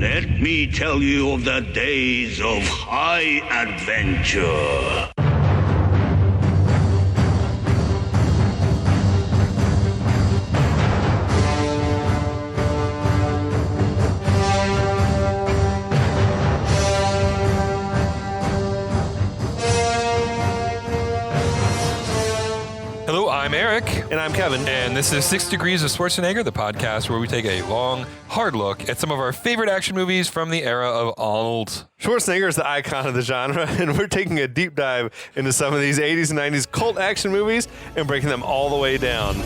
Let me tell you of the days of high adventure. Hello, I'm Eric. And I'm Kevin. And this is 6 Degrees of Schwarzenegger, the podcast where we take a long, hard look at some of our favorite action movies from the era of Arnold. Schwarzenegger is the icon of the genre, and we're taking a deep dive into some of these 80s and 90s cult action movies and breaking them all the way down.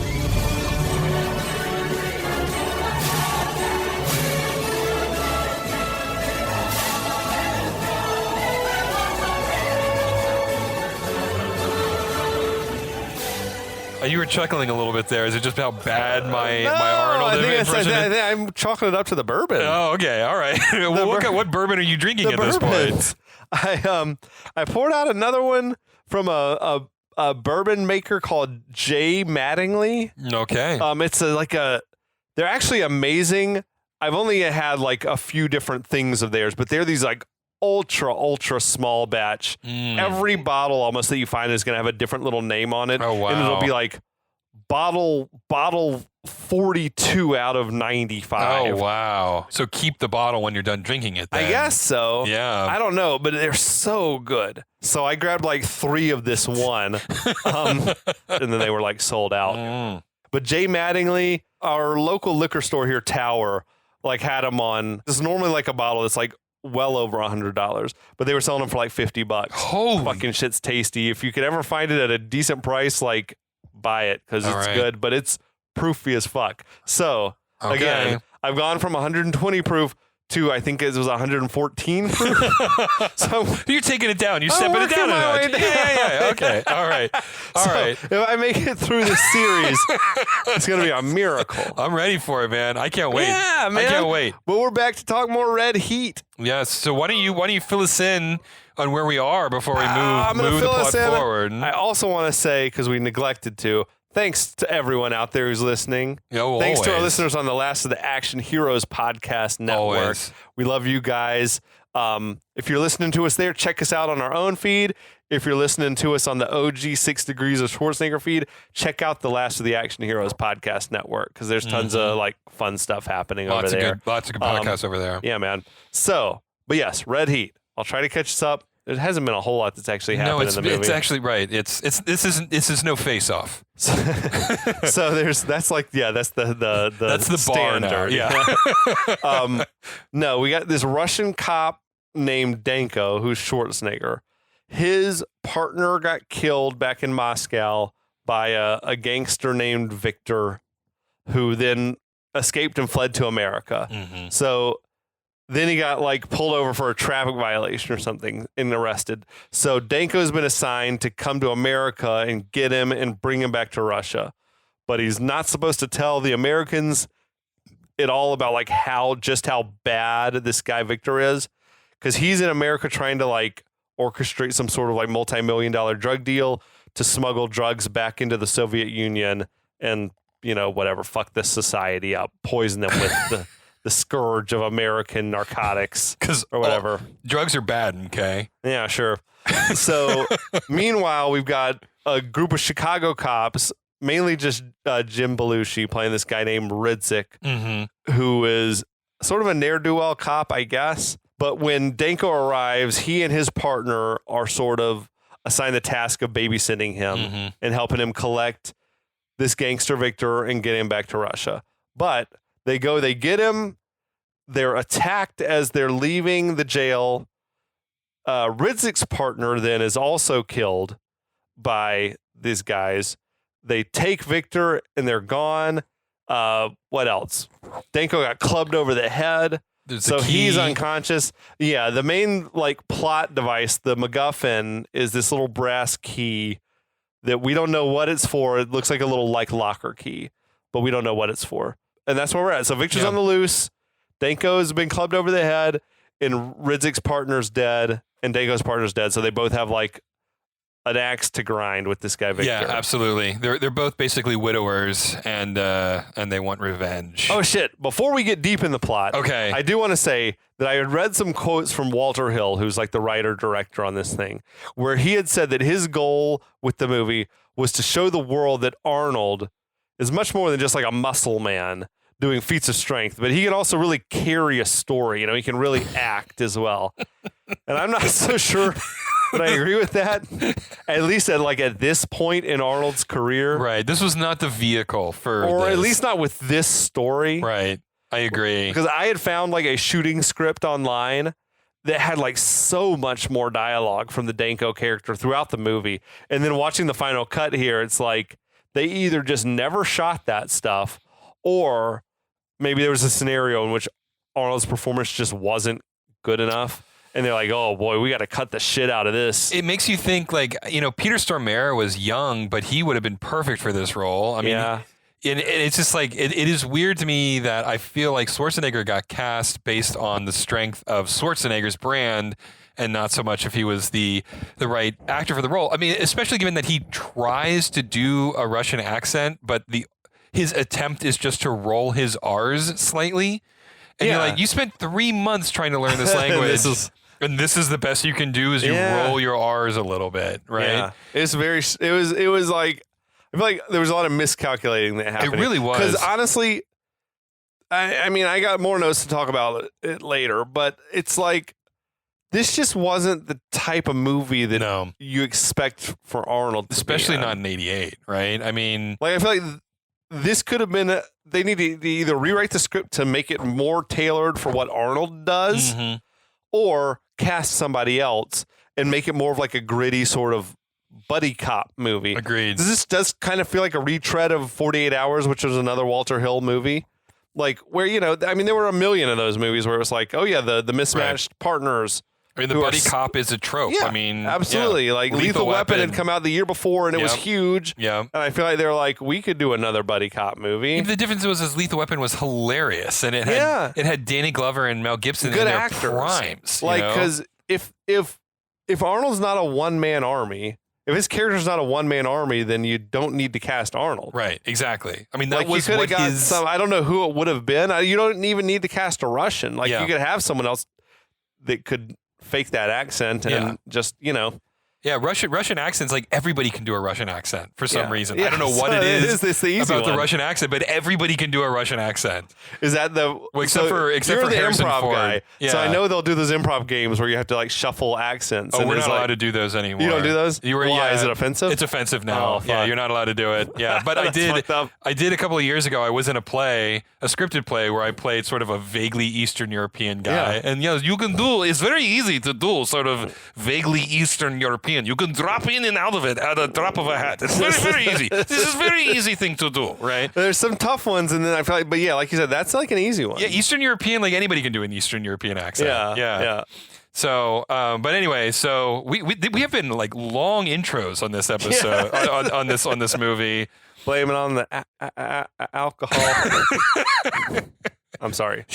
You were chuckling a little bit there. Is it just how bad my Arnold impression is? I'm chalking it up to the bourbon. Oh, okay. All right. Well, what bourbon are you drinking at this point? I poured out another one from a bourbon maker called J. Mattingly. Okay. They're actually amazing. I've only had like a few different things of theirs, but they're these like ultra small batch. Every bottle almost that you find is going to have a different little name on it. Oh, wow. And it'll be like bottle 42 out of 95. Oh, wow. So keep the bottle when you're done drinking it then. I guess so. Yeah. I don't know, but they're so good. So I grabbed like 3 of this one, and then they were like sold out. But Jay Mattingly, our local liquor store here, Tower, like had them on. This is normally like a bottle that's like well over $100, but they were selling them for like $50. Holy fucking shit's tasty. If you could ever find it at a decent price, like buy it because it's good, but it's proofy as fuck. So again, I've gone from 120 proof to I think it was 114 proof. So you're taking it down. You're stepping it down a notch. Yeah. Okay. All right. If I make it through this series, it's going to be a miracle. I'm ready for it, man. I can't wait. Yeah, man. I can't wait. But we're back to talk more Red Heat. Yes. So why don't you fill us in on where we are before we move the plot forward? I also want to say, because we neglected to, thanks to everyone out there who's listening. Thanks to our listeners on the Last of the Action Heroes podcast network. Always. We love you guys. If you're listening to us there, check us out on our own feed. If you're listening to us on the OG 6 Degrees of Schwarzenegger feed, check out the Last of the Action Heroes podcast network because there's tons of like fun stuff happening over there. Lots of good podcasts over there. Yeah, man. So, but yes, Red Heat. I'll try to catch us up. There hasn't been a whole lot that's actually happened in the movie. It's actually right. This is no face off. So that's the that's the standard. Bar now. Yeah. No, we got this Russian cop named Danko who's Schwarzenegger. His partner got killed back in Moscow by a gangster named Victor, who then escaped and fled to America. Mm-hmm. So then he got like pulled over for a traffic violation or something and arrested. So Danko's been assigned to come to America and get him and bring him back to Russia. But he's not supposed to tell the Americans at all about like how bad this guy Victor is. Because he's in America trying to like orchestrate some sort of like multi-million-dollar drug deal to smuggle drugs back into the Soviet Union and, whatever, fuck this society up, poison them with the scourge of American narcotics or whatever. Drugs are bad, okay? Yeah, sure. So meanwhile, we've got a group of Chicago cops, mainly just Jim Belushi playing this guy named Ridzik, who is sort of a ne'er-do-well cop, I guess. But when Danko arrives, he and his partner are sort of assigned the task of babysitting him and helping him collect this gangster Victor and get him back to Russia. But they get him. They're attacked as they're leaving the jail. Ridzik's partner then is also killed by these guys. They take Victor and they're gone. What else? Danko got clubbed over the head. So he's unconscious. Yeah, the main like plot device, the MacGuffin, is this little brass key that we don't know what it's for. It looks like a little like locker key, but we don't know what it's for. And that's where we're at. So Victor's on the loose. Danko has been clubbed over the head, and Ridzik's partner's dead, and Danko's partner's dead. So they both have like an axe to grind with this guy Victor. Yeah, absolutely. They're both basically widowers, and they want revenge. Oh shit! Before we get deep in the plot, Okay. I do want to say that I had read some quotes from Walter Hill, who's like the writer director on this thing, where he had said that his goal with the movie was to show the world that Arnold is much more than just like a muscle man doing feats of strength, but he can also really carry a story. You know, he can really act as well. And I'm not so sure that I agree with that. At least at this point in Arnold's career, Right. This was not the vehicle for or at this. least not with this story. Right. I agree. Because I had found like a shooting script online that had like so much more dialogue from the Danko character throughout the movie. And then watching the final cut here, it's like they either just never shot that stuff, or maybe there was a scenario in which Arnold's performance just wasn't good enough. And they're like, oh boy, we got to cut the shit out of this. It makes you think, like, you know, Peter Stormare was young, but he would have been perfect for this role. I mean, Yeah. and it's just like, it is weird to me that I feel like Schwarzenegger got cast based on the strength of Schwarzenegger's brand and not so much if he was the right actor for the role. I mean, especially given that he tries to do a Russian accent, but his attempt is just to roll his R's slightly. And you're Yeah. like, you spent 3 months trying to learn this language. And this is the best you can do is you roll your R's a little bit, right? Yeah. It was like, I feel like there was a lot of miscalculating that happened. It really was. Because honestly, I mean, I got more notes to talk about it later, but it's like, this just wasn't the type of movie that No, you expect for Arnold. To especially be not in '88, right? I mean, like, I feel like this could have been, they need to either rewrite the script to make it more tailored for what Arnold does, mhm. or cast somebody else and make it more of like a gritty sort of buddy cop movie. Agreed. This does kind of feel like a retread of 48 Hours, which was another Walter Hill movie. Like, where, you know, I mean, there were a million of those movies where it was like, oh yeah, the mismatched partners. I mean, the who are buddy cop is a trope. Yeah, I mean, absolutely. yeah. Like Lethal Weapon had come out the year before, and it was Yep. huge. Yeah. And I feel like they were like, we could do another buddy cop movie. The difference was Lethal Weapon was hilarious, and it had Danny Glover and Mel Gibson Good in their actors. primes. Like, you know? because if Arnold's not a one-man army, if his character's not a one-man army, then you don't need to cast Arnold. Right, exactly. I mean, that Like, was you could what have got his. some. I don't know who it would have been. You don't even need to cast a Russian. Like, Yeah. you could have someone else that could fake that accent and Yeah. just, you know. Yeah, Russian accents, like everybody can do a Russian accent for some Yeah. reason. Yeah, I don't know what so it is it's the easy about the one. Russian accent, but everybody can do a Russian accent. Is that the Well, except for you're the Harrison improv Ford. guy? Yeah. So I know they'll do those improv games where you have to like shuffle accents. Oh, and we're it's not like, allowed to do those anymore. You don't do those? Why? Why? Is it offensive? It's offensive now. Oh, Yeah, fuck. you're not allowed to do it. Yeah, but I That's did. fucked up. I did a couple of years ago. I was in a play, a scripted play, where I played sort of a vaguely Eastern European guy. Yeah. And yes, you can do. It's very easy to do sort of vaguely Eastern European. You can drop in and out of it at a drop of a hat. It's very, very easy. This is a very easy thing to do, right? There's some tough ones, and then I feel like, but yeah, like you said, that's like an easy one. Yeah, Eastern European, like anybody can do an Eastern European accent. yeah. So, but anyway, so we have been like long intros on this episode on this movie. Blame it on the alcohol. I'm sorry.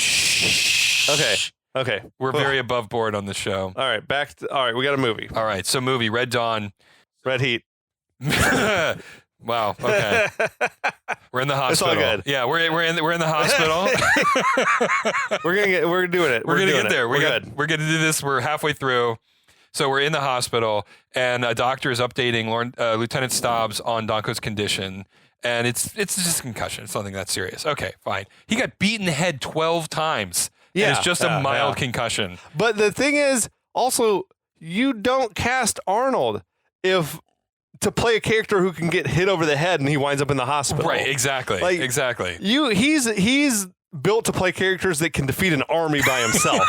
Okay. We're very above board on the show. All right. All right. We got a movie. All right, so movie Red Dawn. Red Heat. Wow. Okay. We're in the hospital. It's all good. Yeah, we're in the hospital. We're doing it. We're gonna doing get there. it. We're good. We're gonna do this. We're halfway through. So we're in the hospital, and a doctor is updating Lieutenant Stobbs on Danko's condition, and it's just a concussion. It's nothing that serious. Okay, fine. He got beaten in the head 12 times. And Yeah, it's just yeah, a mild yeah. concussion. But the thing is, also, you don't cast Arnold to play a character who can get hit over the head and he winds up in the hospital. Right, exactly. Like, exactly. He's built to play characters that can defeat an army by himself.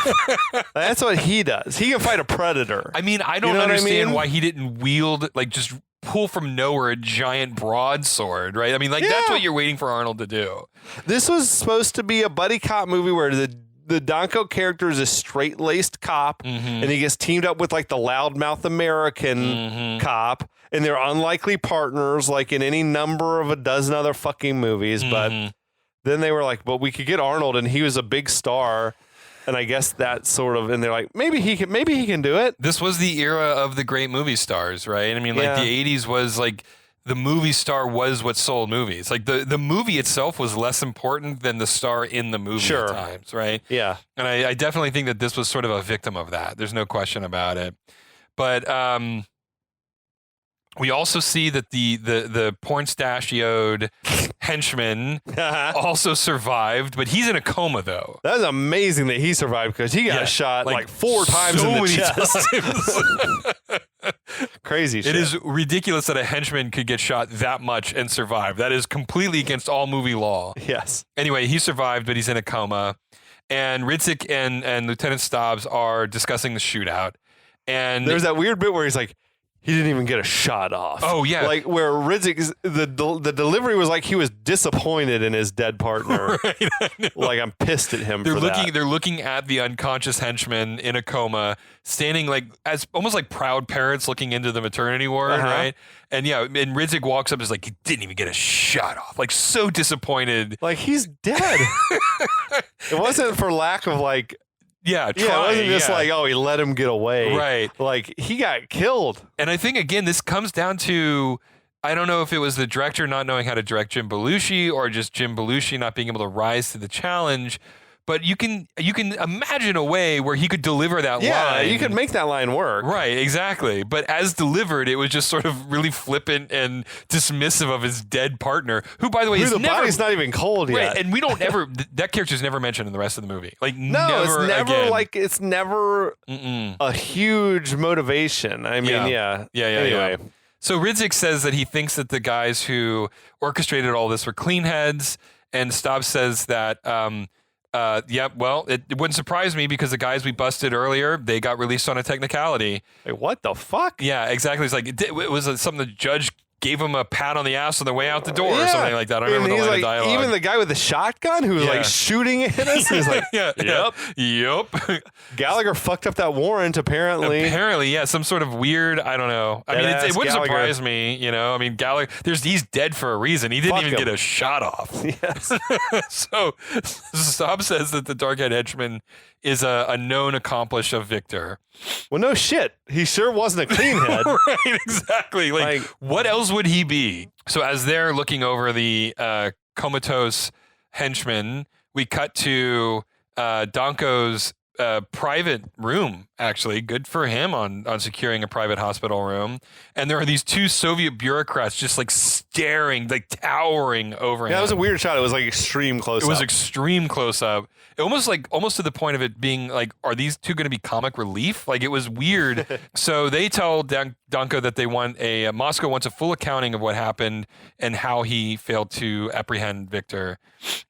That's what he does. He can fight a predator. I mean, I don't You know what I understand mean? why he didn't wield, like, just pull from nowhere a giant broadsword, right? I mean, like, that's Yeah. what you're waiting for Arnold to do. This was supposed to be a buddy cop movie where the Danko character is a straight-laced cop, and he gets teamed up with like the loudmouth American cop, and they're unlikely partners, like in any number of a dozen other fucking movies. But then they were like, "But we could get Arnold, and he was a big star." And I guess that sort of, and they're like, maybe he can do it. This was the era of the great movie stars, right? I mean, like Yeah. the 80s was like the movie star was what sold movies. Like the movie itself was less important than the star in the movie Sure. at times, right? Yeah. And I definitely think that this was sort of a victim of that. There's no question about it. But we also see that the porn stashioed henchman also survived, but he's in a coma though. That was amazing that he survived because he got Yeah, shot like, like 4 times so in the many chest. Crazy shit. It is ridiculous that a henchman could get shot that much and survive. That is completely against all movie law. Yes. Anyway, he survived, but he's in a coma. And Ridzik and Lieutenant Stobbs are discussing the shootout. And There's that weird bit where he's like, he didn't even get a shot off. Oh, yeah. Like where Ridzik, the delivery was like he was disappointed in his dead partner. Right, I know. Like I'm pissed at him They're for looking. that. They're looking at the unconscious henchman in a coma, standing like as almost like proud parents looking into the maternity ward, right? And yeah, and Ridzik walks up and is like, he didn't even get a shot off. Like so disappointed. Like he's dead. It wasn't for lack of like. Yeah, Yeah, it wasn't just yeah. like, oh, he let him get away. Right. Like he got killed. And I think again, this comes down to I don't know if it was the director not knowing how to direct Jim Belushi or just Jim Belushi not being able to rise to the challenge. But you can imagine a way where he could deliver that Yeah, line. you could make that line work. Right, exactly. But as delivered, it was just sort of really flippant and dismissive of his dead partner, who, by the way, Who is the never body's not even cold right. yet. And we don't ever that character's never mentioned in the rest of the movie. Like No, never it's never again. like it's never Mm-mm. a huge motivation. I mean, Yeah. yeah. Yeah. Anyway, So Ridzik says that he thinks that the guys who orchestrated all this were clean heads, and Stobbs says that, well, it wouldn't surprise me because the guys we busted earlier, they got released on a technicality. like, what the fuck? Yeah, exactly. It's like it was something the judge gave him a pat on the ass on the way out the door or Yeah. something like that. I don't And remember the he's line like, of dialogue. even the guy with the shotgun who was Yeah. like shooting at us, he's like, Yep. Gallagher fucked up that warrant apparently. Apparently, yeah, some sort of weird. I don't know. I mean, Deadass it wouldn't Gallagher. surprise me. You know, I mean, Gallagher. He's dead for a reason. He didn't Fuck even him. get a shot off. Yes. So, Stobbs says that the Darkhead henchman is a known accomplice of Victor. Well, no shit. He sure wasn't a clean head. Right, exactly. Like, Like- what else would he be? So, as they're looking over the comatose henchman, we cut to Donko's private room. Actually, good for him on securing a private hospital room. And there are these two Soviet bureaucrats just like staring, like towering over him. Yeah, that was a weird shot. It was like extreme close It was up. extreme close up. Almost to the point of it being like, are these two going to be comic relief? Like it was weird. So they tell Donko that they want Moscow wants a full accounting of what happened and how he failed to apprehend Victor.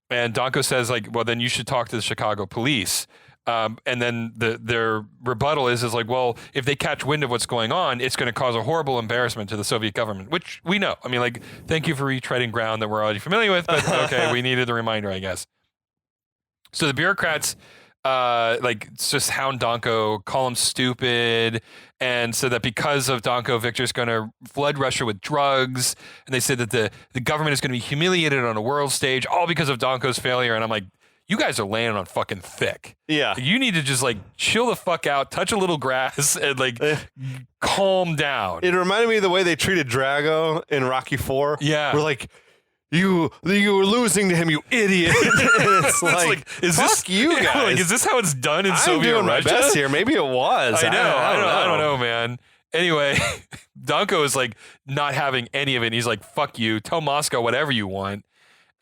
And Donko says like, well, then you should talk to the Chicago police. And then their rebuttal is like, well, if they catch wind of what's going on, it's going to cause a horrible embarrassment to the Soviet government, which we know. I mean, like, thank you for retreading ground that we're already familiar with, but okay, we needed a reminder, I guess. So the bureaucrats, just hound Donko, call him stupid, and so that because of Donko, Victor's going to flood Russia with drugs, and they said that the government is going to be humiliated on a world stage, all because of Donko's failure. And I'm like, you guys are laying on fucking thick. Yeah. You need to just like chill the fuck out, touch a little grass, and like calm down. It reminded me of the way they treated Drago in Rocky 4. Yeah. We're like, you were losing to him, you idiot. And it's like, is fuck this you yeah, guys. like, is this how it's done in I'm Soviet doing Russia? my best here. Maybe it was. I know. I don't know. know, man. Anyway, Donko is like not having any of it. And he's like, fuck you. Tell Moscow whatever you want.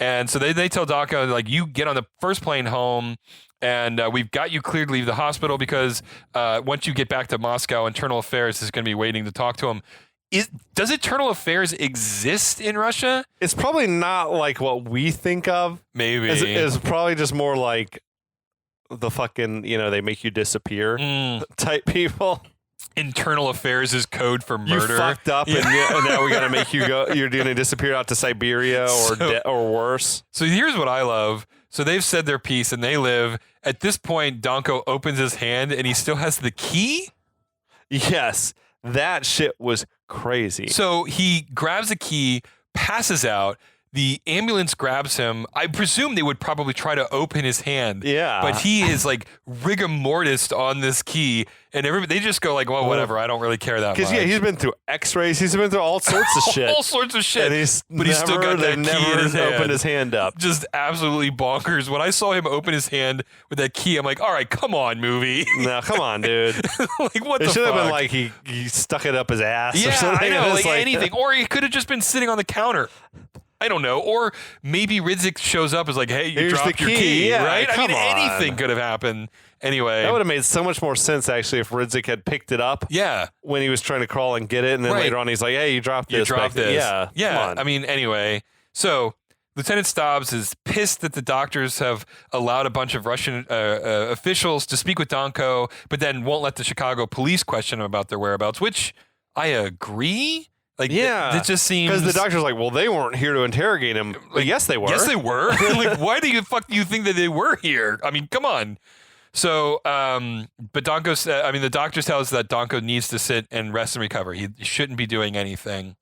And so they tell Donko, like, you get on the first plane home and we've got you cleared to leave the hospital because once you get back to Moscow, Internal Affairs is going to be waiting to talk to him. Does Internal Affairs exist in Russia? It's probably not like what we think of. Maybe. It's probably just more like the fucking, they make you disappear type people. Internal Affairs is code for You murder. fucked up Yeah. and now we got to make you go. You're going to disappear out to Siberia or worse. So here's what I love. So they've said their piece and they live. At this point, Donko opens his hand and he still has the key. Yes, that shit was crazy. So he grabs a key, passes out. The ambulance grabs him. I presume they would probably try to open his hand. Yeah. But he is like rigor mortis on this key, and they just go like, well, whatever. I don't really care that much. Because he's been through X-rays. He's been through all sorts of shit. All sorts of shit. And he's still got that key in his hand. opened his hand up. Just absolutely bonkers. When I saw him open his hand with that key, I'm like, all right, come on, movie. No, come on, dude. Like, what It the should have fuck? been like he stuck it up his ass or Yeah, something. I know, It's like anything. Or he could have just been sitting on the counter. I don't know. Or maybe Ridzik shows up as like, hey, you Here's dropped the your key. key, Yeah, right? I mean, come on. anything could have happened. Anyway. That would have made so much more sense, actually, if Ridzik had picked it up Yeah. when he was trying to crawl and get it. And then Right. later on, he's like, hey, you dropped this. You dropped back there." this. Yeah. Yeah. Come on. I mean, anyway. So Lieutenant Stobbs is pissed that the doctors have allowed a bunch of Russian officials to speak with Danko, but then won't let the Chicago police question him about their whereabouts, which I agree. Like, Yeah. it just seems Because the doctor's like, well, they weren't here to interrogate him. But yes, they were. Yes, they were. Like, why do you think that they were here? I mean, come on. So, but the doctor tells us that Danko needs to sit and rest and recover. He shouldn't be doing anything.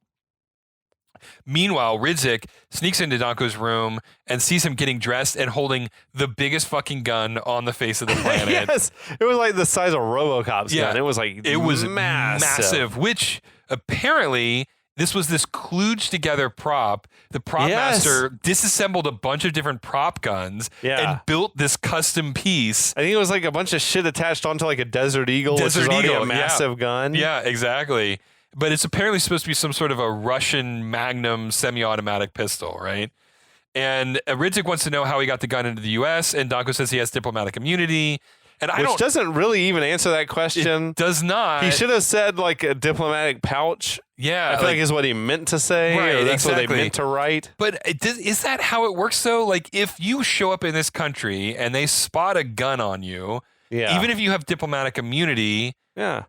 Meanwhile, Ridzik sneaks into Danko's room and sees him getting dressed and holding the biggest fucking gun on the face of the planet. Yes. It was like the size of RoboCop's Yeah. gun. It was like It was massive. which apparently this was this kludged together prop. The prop Yes. master disassembled a bunch of different prop guns Yeah. and built this custom piece. I think it was like a bunch of shit attached onto like a Desert Eagle, which Desert is already Eagle, a massive gun. Yeah, exactly. But it's apparently supposed to be some sort of a Russian Magnum semi-automatic pistol, right? And Ridzik wants to know how he got the gun into the U.S., and Danko says he has diplomatic immunity. And I Which don't. doesn't really even answer that question. It does not. He should have said like a diplomatic pouch. Yeah. I feel like is what he meant to say, Right, or that's what exactly. they meant to write. But is that how it works, though? Like, if you show up in this country and they spot a gun on you, Yeah. even if you have diplomatic immunity, Yeah.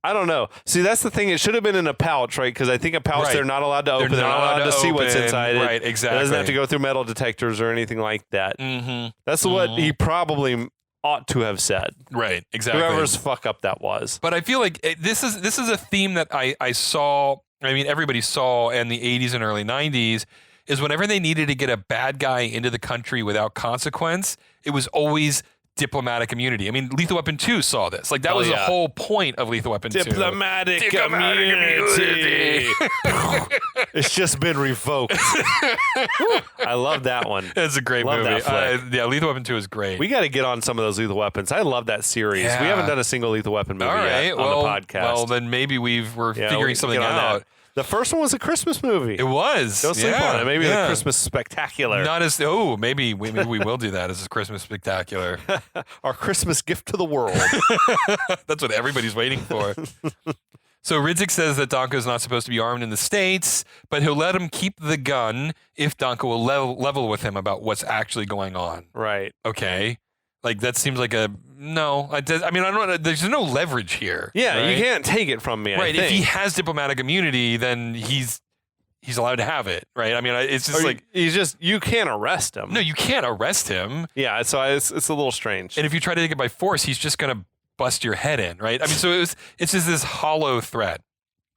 I don't know. See, that's the thing. It should have been in a pouch, right? Because I think a pouch Right. they're not allowed to open. They're not allowed to see what's open. inside it. Right, exactly. It doesn't have to go through metal detectors or anything like that. Mm-hmm. That's what he probably ought to have said. Right, exactly. Whoever's fuck up that was. But I feel like this is a theme that I saw. I mean, everybody saw in the 80s and early 90s is whenever they needed to get a bad guy into the country without consequence, it was always diplomatic immunity. I mean, Lethal Weapon 2 saw this. Like, that was the whole point of Lethal Weapon 2. Diplomatic immunity. It's just been revoked. I love that one. It's a great Love movie. that flick. Yeah, Lethal Weapon 2 is great. We got to get on some of those Lethal Weapons. I love that series. Yeah. We haven't done a single Lethal Weapon movie All right, yet well, on the podcast. well, then maybe we're Yeah, figuring we can something get on out. that. The first one was a Christmas movie. It was. Don't sleep yeah, on it. Maybe yeah. the Christmas Spectacular. Not as maybe we will do that as a Christmas spectacular. Our Christmas gift to the world. That's what everybody's waiting for. So Ridzik says that Danko is not supposed to be armed in the States, but he'll let him keep the gun if Danko will level with him about what's actually going on. Right. Okay. Like, that seems like a no. I mean, I don't know. There's no leverage here. Yeah, right? you can't take it from me. Right. I think. If he has diplomatic immunity, then he's allowed to have it. Right. I mean, it's just Or like you can't arrest him. no, you can't arrest him. Yeah, so it's a little strange. And if you try to take it by force, he's just going to bust your head in, right? I mean, so it's just this hollow threat.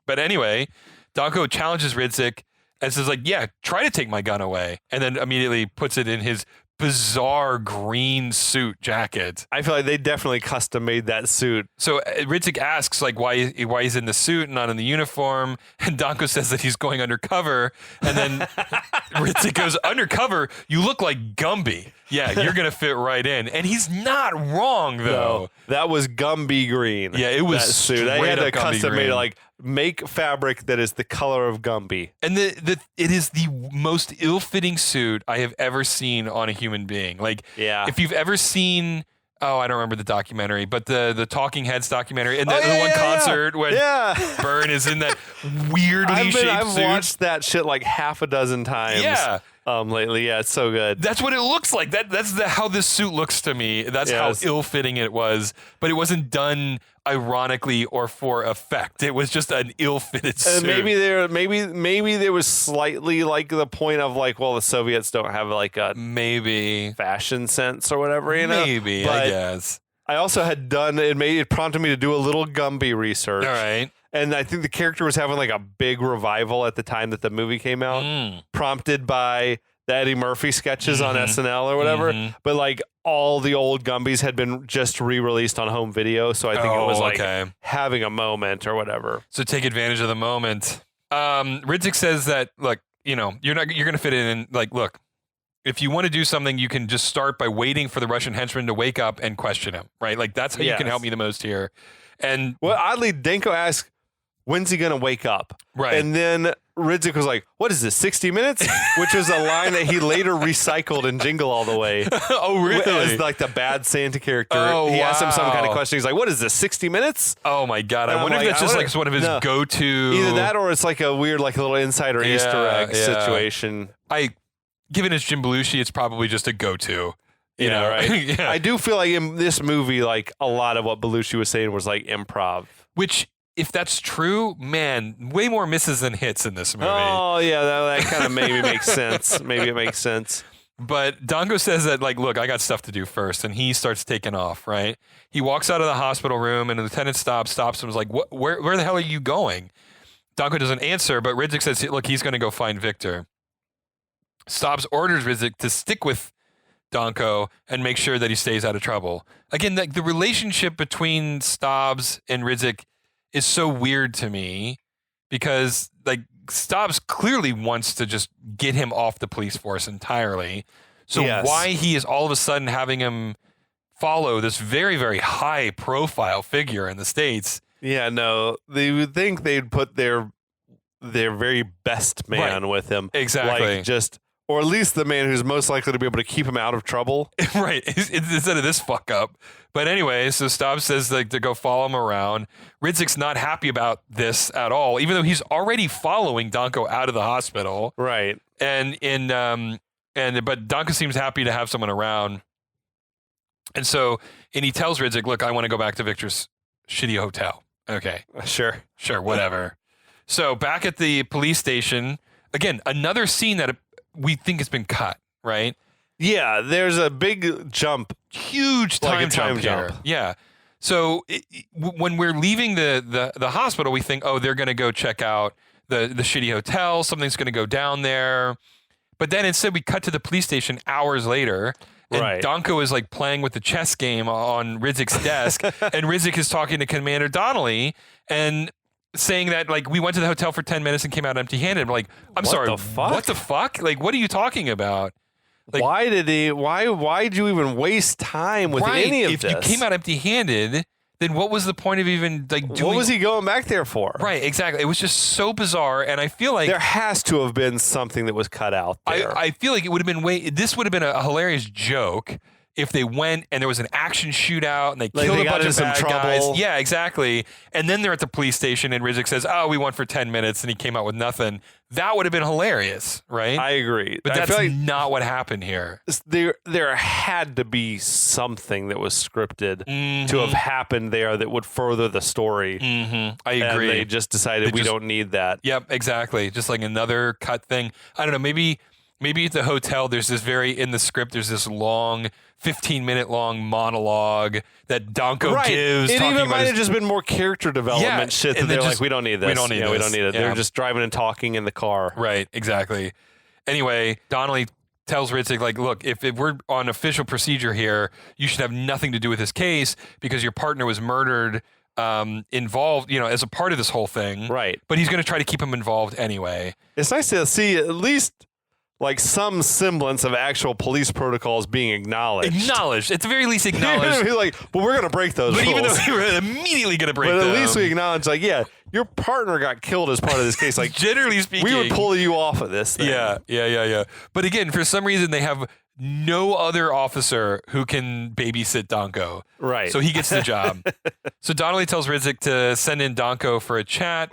But anyway, Danko challenges Ridzik and says, like, yeah, try to take my gun away. And then immediately puts it in his bizarre green suit jacket. I feel like they definitely custom made that suit. So Ridzik asks, like, why he's in the suit and not in the uniform. And Danko says that he's going undercover. And then Ridzik goes, undercover? You look like Gumby. Yeah, you're going to fit right in. And he's not wrong, though. No, that was Gumby green. Yeah, it was that suit. They straight had to up Gumby custom made green. like make fabric that is the color of Gumby. And it is the most ill-fitting suit I have ever seen on a human being. Like, Yeah. if you've ever seen, I don't remember the documentary, but the Talking Heads documentary, and Oh, the one concert when Yeah. Byrne is in that weirdly shaped I've suit. watched that shit like half a dozen times. Yeah. Lately. Yeah, it's so good. That's what it looks like. That's how this suit looks to me. That's Yes. how ill-fitting it was. But it wasn't done ironically or for effect. It was just an ill-fitted suit. And maybe there was slightly like the point of like, well, the Soviets don't have like a Maybe. fashion sense or whatever, you know. Maybe, But I guess. I also had done it prompted me to do a little Gumby research. All right. And I think the character was having like a big revival at the time that the movie came out, prompted by the Eddie Murphy sketches on SNL or whatever. But like all the old Gumbies had been just re-released on home video, so I think it was like having a moment or whatever. So take advantage of the moment. Ridzik says that, look, you're going to fit in. Like, look, if you want to do something, you can just start by waiting for the Russian henchman to wake up and question him, right? Like that's how you can help me the most here. And well, oddly, Danko asked, when's he going to wake up? Right. And then Ridzik was like, what is this, 60 Minutes? Which was a line that he later recycled in Jingle All the Way. Oh, really? As like the bad Santa character. Oh, he asked him some kind of wow. question. He's like, what is this, 60 Minutes? Oh, my God. And I wonder if that's just like one of his go-to. Either that or it's like a weird, like a little insider Easter egg situation. Given it's Jim Belushi, it's probably just a go-to. You know, right? Yeah. I do feel like in this movie, like a lot of what Belushi was saying was like improv. Which, if that's true, man, way more misses than hits in this movie. Oh, yeah, that kind of maybe makes sense. Maybe it makes sense. But Danko says that, like, look, I got stuff to do first, and he starts taking off, right? He walks out of the hospital room, and the lieutenant stops him and is like, where the hell are you going? Danko doesn't answer, but Ridzik says, look, he's going to go find Victor. Stobbs orders Ridzik to stick with Danko and make sure that he stays out of trouble. Again, the relationship between Stobbs and Ridzik is so weird to me because like Stobbs clearly wants to just get him off the police force entirely. So why he is all of a sudden having him follow this very, very high profile figure in the States. Yeah, no, they would think they'd put their very best man with him. Exactly. Like or at least the man who's most likely to be able to keep him out of trouble. Right. Instead of this fuck up. But anyway, so Stobbs says like to go follow him around. Ridzik's not happy about this at all, even though he's already following Danko out of the hospital. Right. But Danko seems happy to have someone around. And he tells Ridzik, look, I want to go back to Victor's shitty hotel. Okay. Sure, whatever. So back at the police station, again, another scene that we think has been cut, right? Yeah, there's a big jump. Huge time jump here. Yeah. So when we're leaving the hospital, we think, oh, they're going to go check out the shitty hotel. Something's going to go down there. But then instead we cut to the police station hours later. And Danko is like playing with the chess game on Ridzik's desk. And Ridzik is talking to Commander Donnelly and saying that like we went to the hotel for 10 minutes and came out empty-handed. I'm like, I'm sorry, what the fuck? Like, what are you talking about? Like, why'd you even waste time with any of this? If you came out empty-handed, then what was the point of even like doing? What was he going back there for? Right, exactly. It was just so bizarre, and I feel like there has to have been something that was cut out there. I feel like it would have been this would have been a hilarious joke if they went and there was an action shootout and they killed a bunch of bad guys. Yeah, exactly. And then they're at the police station and Ridzik says, oh, we went for 10 minutes and he came out with nothing. That would have been hilarious, right? I agree. But that's not what happened here. There had to be something that was scripted to have happened there that would further the story. Mm-hmm. I agree. And they just decided we don't need that. Yep, exactly. Just like another cut thing. I don't know, maybe at the hotel there's in the script there's this long 15-minute long monologue that Danko gives. It even might have just been more character development shit that they're like, we don't need this. We don't need it. They're just driving and talking in the car. Right, exactly. Anyway, Donnelly tells Ridzik, like, look, if we're on official procedure here, you should have nothing to do with this case because your partner was murdered involved, as a part of this whole thing. Right. But he's going to try to keep him involved anyway. It's nice to see at least like some semblance of actual police protocols being acknowledged. At the very least acknowledged. Like, well, we're going to break those rules. But even though we were immediately going to break them. But at least we acknowledge, like, yeah, your partner got killed as part of this case. Like, generally speaking. We would pull you off of this thing. Yeah. But again, for some reason, they have no other officer who can babysit Danko. Right. So he gets the job. So Donnelly tells Ridzik to send in Danko for a chat.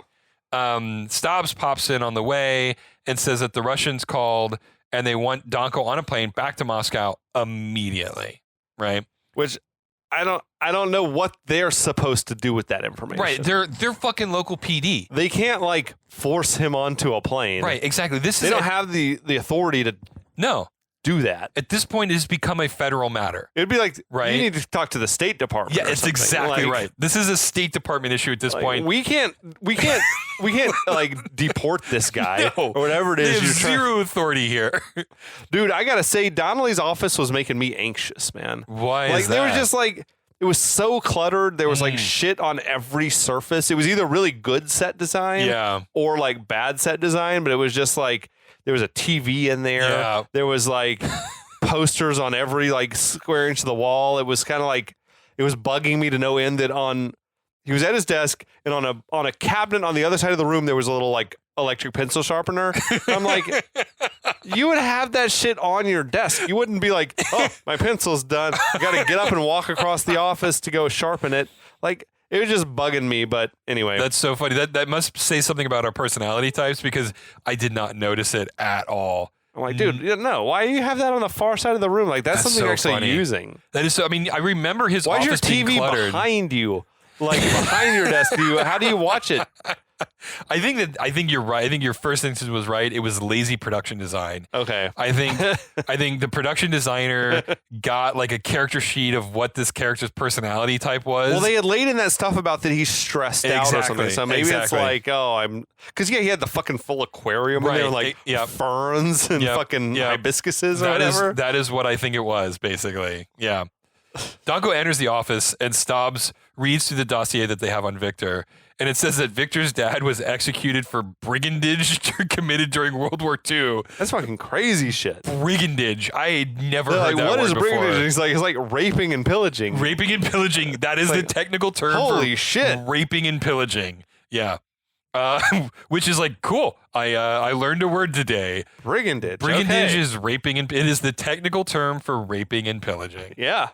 Stobbs pops in on the way and says that the Russians called and they want Danko on a plane back to Moscow immediately, right? Which I don't know what they're supposed to do with that information. Right, they're fucking local PD. They can't like force him onto a plane. Right, exactly. They don't have the authority to. No. do that. At this point, it has become a federal matter. It'd be like, Right. you need to talk to the State Department. Yeah, or it's something. exactly Like- right. This is a State Department issue at this like, point. we can't like deport this guy No, or whatever it They is. have You're trying- zero authority here. Dude, I gotta say, Donnelly's office was making me anxious, man. Why Like is that? they were just like, it was so cluttered. There was like Mm. shit on every surface. It was either really good set design, Yeah. or like bad set design. But it was just like there was a TV in there. Yeah. There was like posters on every like square inch of the wall. It was kind of like it was bugging me to no end that he was at his desk and on a cabinet on the other side of the room there was a little like electric pencil sharpener. I'm like, you would have that shit on your desk. You wouldn't be like, oh, my pencil's done. You got to get up and walk across the office to go sharpen it. Like, it was just bugging me. But anyway, That's so funny. That must say something about our personality types because I did not notice it at all. I'm like, dude, no, why do you have that on the far side of the room? Like, that's That's something you're so actually funny. using. That is so. I mean, I remember his Why is your office being TV cluttered. behind you? Like, behind your desk? How do you watch it? I think you're right. I think your first instance was right. It was lazy production design. Okay. I think the production designer got like a character sheet of what this character's personality type was. Well, they had laid in that stuff about that he's stressed out or something. Exactly, So maybe exactly. it's like, because he had the fucking full aquarium in there, Right, like yep. ferns and Yep, fucking yep. hibiscuses or whatever. That is what I think it was, basically. Yeah. Donko enters the office and Stobbs reads through the dossier that they have on Victor. And it says that Victor's dad was executed for brigandage committed during World War II. That's fucking crazy shit. Brigandage. I had never They're heard like, that what word is before. brigandage? He's like raping and pillaging. Raping and pillaging. That is the like, technical term holy for shit. raping and pillaging. Yeah. Which is like, cool. I learned a word today. Brigandage. Brigandage Okay. is raping and it is the technical term for raping and pillaging. Yeah.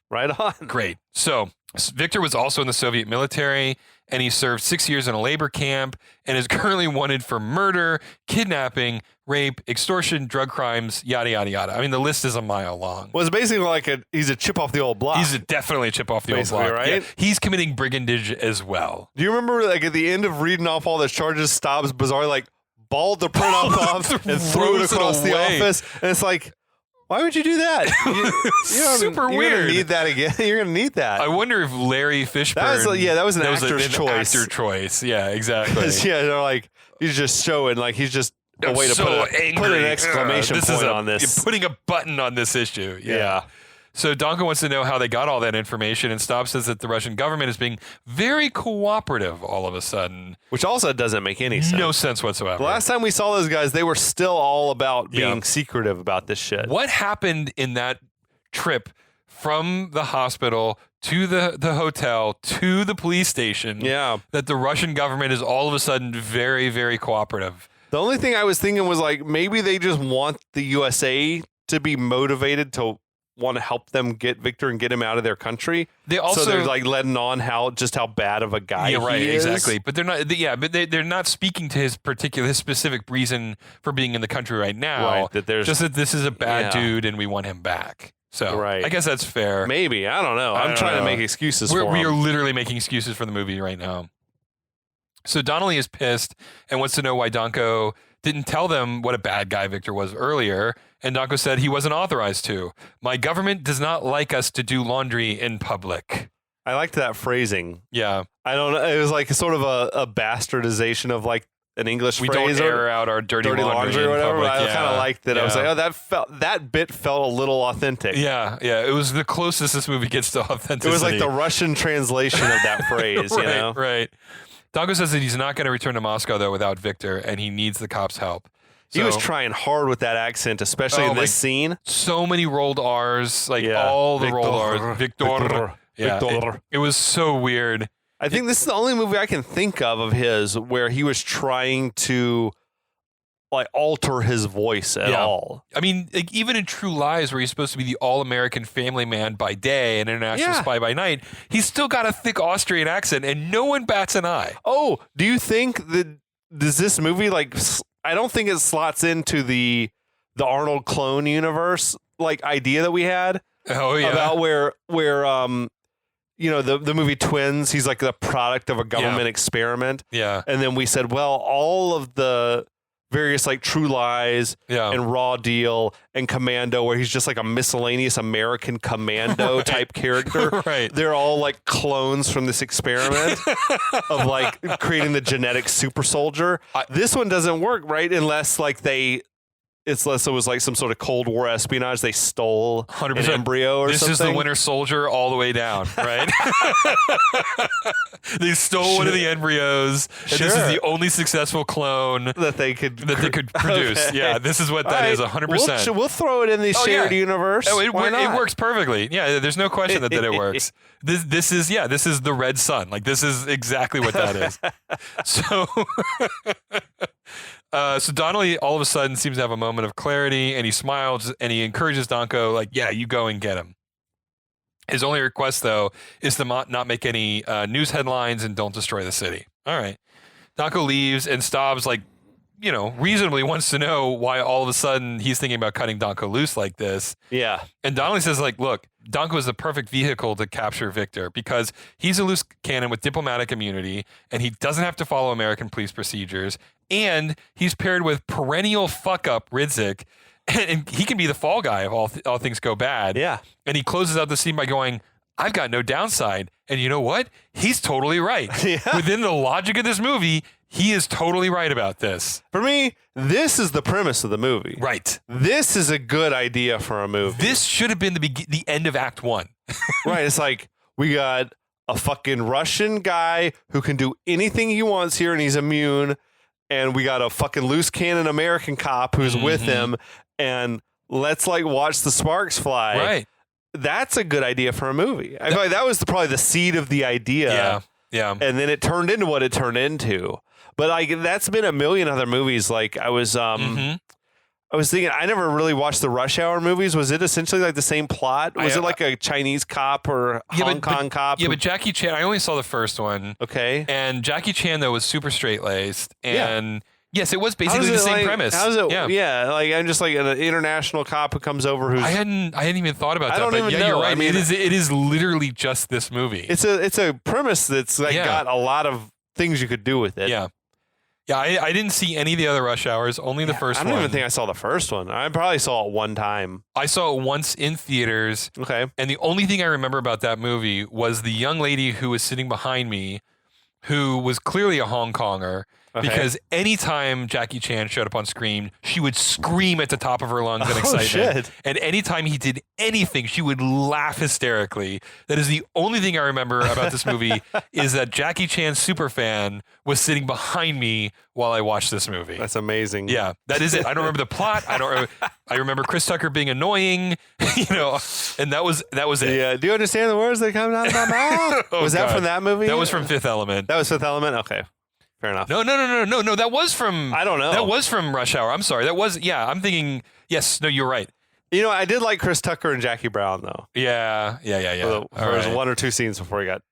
Right on. Great. So Victor was also in the Soviet military and he served 6 years in a labor camp and is currently wanted for murder, kidnapping, rape, extortion, drug crimes, yada, yada, yada. I mean, the list is a mile long. Well, it's basically like he's a chip off the old block. He's definitely a chip off the old Basically, block. right? Yeah, he's committing brigandage as well. Do you remember like at the end of reading off all the charges, Stobbs bizarrely like balled the print off and threw it Throws it across the away. office? And it's like, why would you do that? Super you're weird. Gonna need that again. You're gonna need that. I wonder if Larry Fishburne. that was an actor's choice. Actor choice. Yeah, exactly. Yeah, they're like he's just showing like he's just a way to so put angry. an exclamation This point is on this. You're putting a button on this issue. Yeah. Yeah. So Donko wants to know how they got all that information, and Stobbs says that the Russian government is being very cooperative all of a sudden. Which also doesn't make any sense. No sense whatsoever. The last time we saw those guys, they were still all about being Yeah. secretive about this shit. What happened in that trip from the hospital to the hotel to the police station Yeah. that the Russian government is all of a sudden very, very cooperative? The only thing I was thinking was like maybe they just want the USA to be motivated to want to help them get Victor and get him out of their country. They also So they're like letting on how bad of a guy yeah, right, he is. exactly. But they're not. Yeah, but they're not speaking to his specific reason for being in the country right now. Right, that there's just that this is a bad Yeah. dude and we want him back. So Right. I guess that's fair. Maybe, I don't know. I I'm don't trying know. to make excuses We for are him. literally making excuses for the movie right now. So Donnelly is pissed and wants to know why Donko didn't tell them what a bad guy Victor was earlier. And Donko said he wasn't authorized to. My government does not like us to do laundry in public. I liked that phrasing. Yeah. I don't know. It was like sort of a bastardization of like an English We phrase. don't or air out our dirty laundry in or whatever. public. I Yeah. kind of liked it. I was Yeah. like, oh, that bit felt a little authentic. Yeah, yeah. It was the closest this movie gets to authenticity. It was like the Russian translation of that phrase, right, you know? Right. Donko says that he's not going to return to Moscow, though, without Victor, and he needs the cops' help. He was So- trying hard with that accent, especially Oh in my- this scene. so many rolled R's, like Yeah. all the Victor, rolled R's. Victor. Yeah, Victor. it was so weird. I think this is the only movie I can think of his where he was trying to like alter his voice at Yeah. all. I mean, like, even in True Lies, where he's supposed to be the all-American family man by day and international Yeah. spy by night, he's still got a thick Austrian accent, and no one bats an eye. Oh, do you think that does this movie like I don't think it slots into the Arnold clone universe like idea that we had Oh yeah, about where you know the movie Twins, he's like the product of a government experiment. yeah. And then we said, well, all of the various like True Lies Yeah. and Raw Deal and Commando, where he's just like a miscellaneous American commando type character. Right. They're all like clones from this experiment of like creating the genetic super soldier. This one doesn't work, right? Unless like unless it was like some sort of Cold War espionage. They stole 100%. an embryo or This something. is the Winter Soldier all the way down, right? They stole one of the embryos, and this is Sure. the only successful clone that they could produce. Okay. Yeah, this is what that is, 100%. We'll throw it in the shared universe. Oh, Why it not? works perfectly. Yeah, there's no question that it works. This is the red sun. Like this is exactly what that is. So so Donnelly all of a sudden seems to have a moment of clarity, and he smiles and he encourages Donko, like, yeah, you go and get him. His only request, though, is to not make any news headlines and don't destroy the city. All right. Donko leaves, and Stobbs, like, reasonably wants to know why all of a sudden he's thinking about cutting Donko loose like this. Yeah. And Donnelly says, like, look, Donko is the perfect vehicle to capture Victor because he's a loose cannon with diplomatic immunity, and he doesn't have to follow American police procedures, and he's paired with perennial fuck-up Ridzik, and he can be the fall guy if all things go bad. Yeah. And he closes out the scene by going, I've got no downside. And you know what? He's totally right. Yeah. Within the logic of this movie, he is totally right about this. For me, this is the premise of the movie. Right. This is a good idea for a movie. This should have been the end of Act 1. Right. It's like we got a fucking Russian guy who can do anything he wants here and he's immune. And we got a fucking loose cannon American cop who's with him. And let's like watch the sparks fly. Right. That's a good idea for a movie. I feel like that was probably the seed of the idea. Yeah. Yeah. And then it turned into what it turned into. But like that's been a million other movies. Like I was thinking I never really watched the Rush Hour movies. Was it essentially like the same plot? Was it like a Chinese cop or Hong Kong cop? Yeah, but Jackie Chan, I only saw the first one. Okay. And Jackie Chan, though, was super straight-laced. And yes, it was basically the it same like, premise. How's it? Yeah. Yeah, like I'm just like an international cop who comes over who's I hadn't even thought about that. I don't but even yeah, know. You're right. I mean, it is literally just this movie. it's a premise that's like got a lot of things you could do with it. Yeah. Yeah, I didn't see any of the other Rush Hours, only the first one. I don't even think I saw the first one. I probably saw it one time. I saw it once in theaters, Okay. and the only thing I remember about that movie was the young lady who was sitting behind me, who was clearly a Hong Konger, Okay. because anytime Jackie Chan showed up on screen, she would scream at the top of her lungs in Oh, excitement. shit. And anytime he did anything, she would laugh hysterically. That is the only thing I remember about this movie is that Jackie Chan superfan was sitting behind me while I watched this movie. That's amazing. Yeah, that is it. I don't remember the plot. I remember Chris Tucker being annoying, and that was it. Yeah. Do you understand the words that come out of my mouth? Oh, was that God. from that movie? That was from Fifth Element. That was Fifth Element? Okay. Fair enough. No. That was from. I don't know. That was from Rush Hour. I'm sorry. That was. Yeah, I'm thinking. Yes. No, you're right. You know, I did like Chris Tucker and Jackie Brown though. Yeah. For his one or two scenes before he got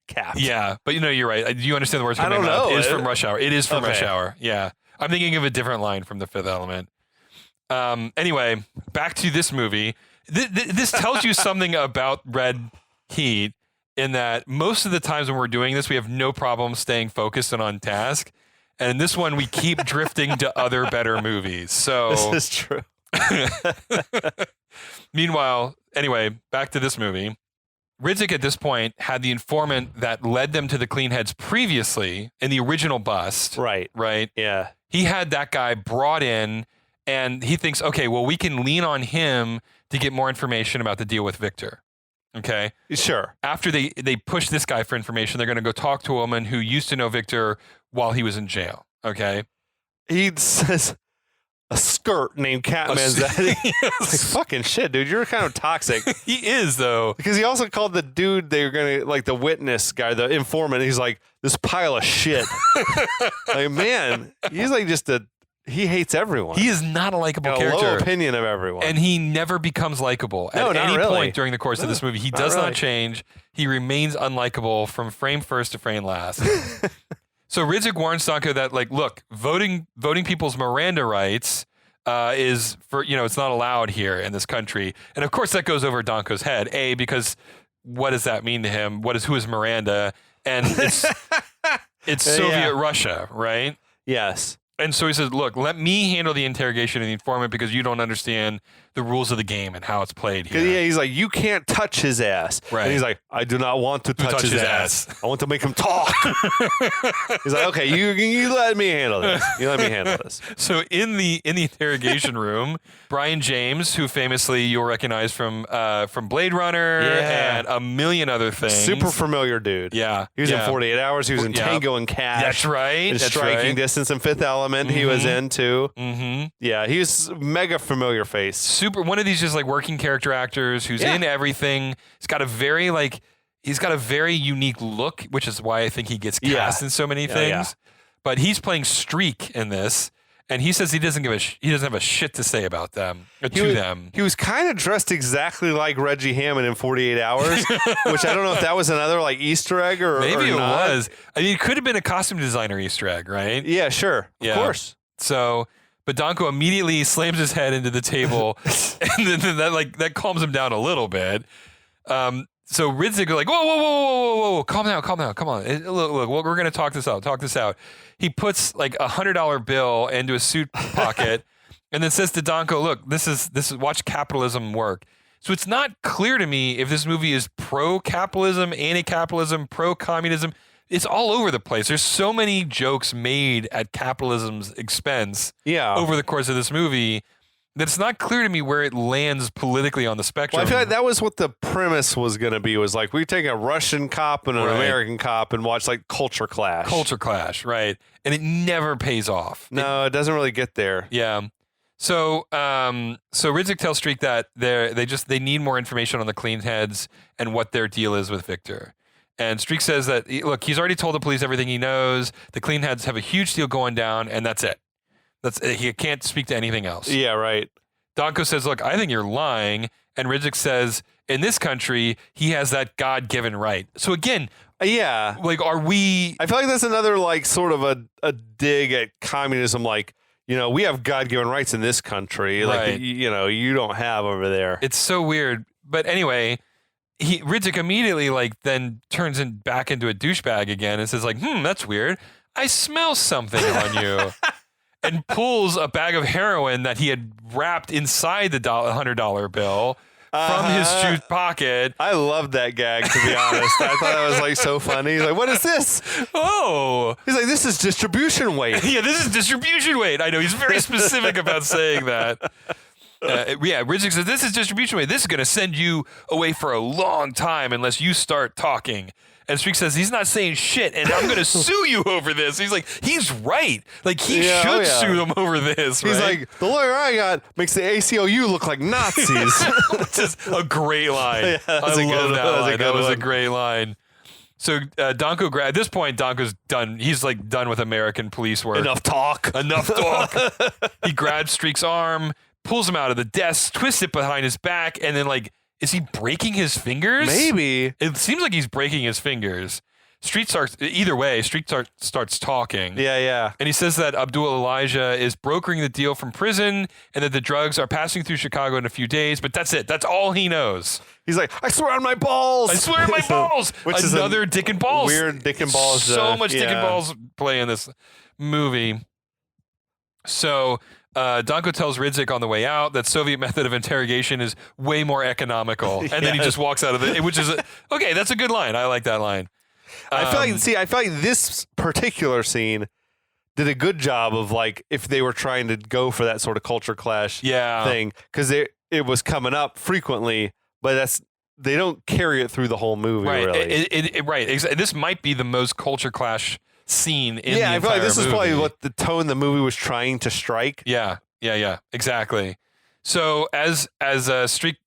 capped. Yeah, but you're right. Do you understand the words I coming don't out? know. It is from Rush Hour. It is from Okay. Rush Hour. Yeah. I'm thinking of a different line from The Fifth Element. Anyway, back to this movie. This tells you something about Red Heat in that most of the times when we're doing this, we have no problem staying focused and on task. And in this one, we keep drifting to other better movies. So This is true. Meanwhile, anyway, back to this movie. Ridzik at this point had the informant that led them to the Cleanheads previously in the original bust. Right. Right. Yeah. He had that guy brought in and he thinks, okay, well, we can lean on him to get more information about the deal with Victor. Okay. Sure. After they push this guy for information, they're going to go talk to a woman who used to know Victor while he was in jail. Okay. He says a skirt named Cat Manzetti. Like, fucking shit, dude. You're kind of toxic. He is, though. Because he also called the dude they were going to, like the witness guy, the informant, he's like, this pile of shit. Like, man, he's like he hates everyone. He is not a likable got a character. low opinion of everyone. And he never becomes likable No, at not any really. point during the course of this movie. He does really. not change. He remains unlikable from frame first to frame last. So Ridzik warns Donko that, like, look, voting people's Miranda rights is for, it's not allowed here in this country. And of course that goes over Donko's head. A, because what does that mean to him? Who is Miranda? And it's Soviet Russia, right? Yes. And so he says, look, let me handle the interrogation of the informant because you don't understand the rules of the game and how it's played here. Yeah, he's like, you can't touch his ass. Right. And he's like, I do not want to touch his ass. I want to make him talk. He's like, okay, you let me handle this. You let me handle this. So in the interrogation room, Brian James, who famously you'll recognize from Blade Runner and a million other things. Super familiar dude. Yeah. He was in 48 Hours. He was in Tango and Cash. That's right. In That's Striking right. Distance and Fifth Element he was in too. Mm-hmm. Yeah, he's mega familiar face. Super one of these just like working character actors who's in everything. He's got a very unique look, which is why I think he gets cast in so many things. Yeah. But he's playing Streak in this, and he says he doesn't have a shit to say about them or to them. He was kind of dressed exactly like Reggie Hammond in 48 Hours, which I don't know if that was another like Easter egg or Maybe or it not. was. I mean, it could have been a costume designer Easter egg, right? Yeah, sure. Of course. So, but Danko immediately slams his head into the table, and then that calms him down a little bit. So Ridzik is like, whoa, calm down, come on. Look, we're gonna talk this out. He puts like $100 bill into his suit pocket, and then says to Danko, look, this is watch capitalism work. So it's not clear to me if this movie is pro-capitalism, anti-capitalism, pro-communism. It's all over the place. There's so many jokes made at capitalism's expense over the course of this movie that it's not clear to me where it lands politically on the spectrum. Well, I feel like that was what the premise was going to be, was like we take a Russian cop and an American cop and watch like culture clash. Culture clash, right. And it never pays off. No, it doesn't really get there. Yeah. So Ridzik tells Streak that they need more information on the clean heads and what their deal is with Victor. And Streak says that, look, he's already told the police everything he knows. The clean heads have a huge deal going down, and that's it. He can't speak to anything else. Yeah, right. Danko says, look, I think you're lying. And Ridzik says, in this country, he has that God-given right. So again, like, are we... I feel like that's another, like, sort of a dig at communism, like, you know, we have God-given rights in this country. Like, you know, you don't have over there. It's so weird. But anyway... Ridzik immediately then turns back into a douchebag again and says that's weird. I smell something on you, and pulls a bag of heroin that he had wrapped inside the $100 bill from his suit pocket. I loved that gag, to be honest. I thought that was like so funny. He's like, what is this? Oh, he's like, this is distribution weight. Yeah, this is distribution weight. I know he's very specific about saying that. Ridzik says, this is distribution weight. This is going to send you away for a long time unless you start talking. And Streak says, he's not saying shit, and I'm going to sue you over this. He's like, he's right. Like, he should sue them over this, He's like, the lawyer I got makes the ACLU look like Nazis. Which is a great line. Yeah, I love that line. That was a great line. So Danko, at this point, Danko's done. He's done with American police work. Enough talk. He grabs Streak's arm, pulls him out of the desk, twists it behind his back, and then is he breaking his fingers? Maybe. It seems like he's breaking his fingers. Streak starts talking. Yeah. And he says that Abdul Elijah is brokering the deal from prison and that the drugs are passing through Chicago in a few days, but that's it. That's all he knows. He's like, I swear on my balls. I swear on my balls. Which Another Dick and Balls. Weird Dick and Balls. So much Dick and Balls play in this movie. So Danko tells Ridzik on the way out that Soviet method of interrogation is way more economical. And then he just walks out of it, which is, okay, that's a good line. I like that line. I feel like this particular scene did a good job of if they were trying to go for that sort of culture clash thing, because it was coming up frequently, but they don't carry it through the whole movie. Right. Really. Right. This might be the most culture clash scene in the entire I feel like this movie. is probably what the tone the movie was trying to strike. Yeah, exactly. So as Streak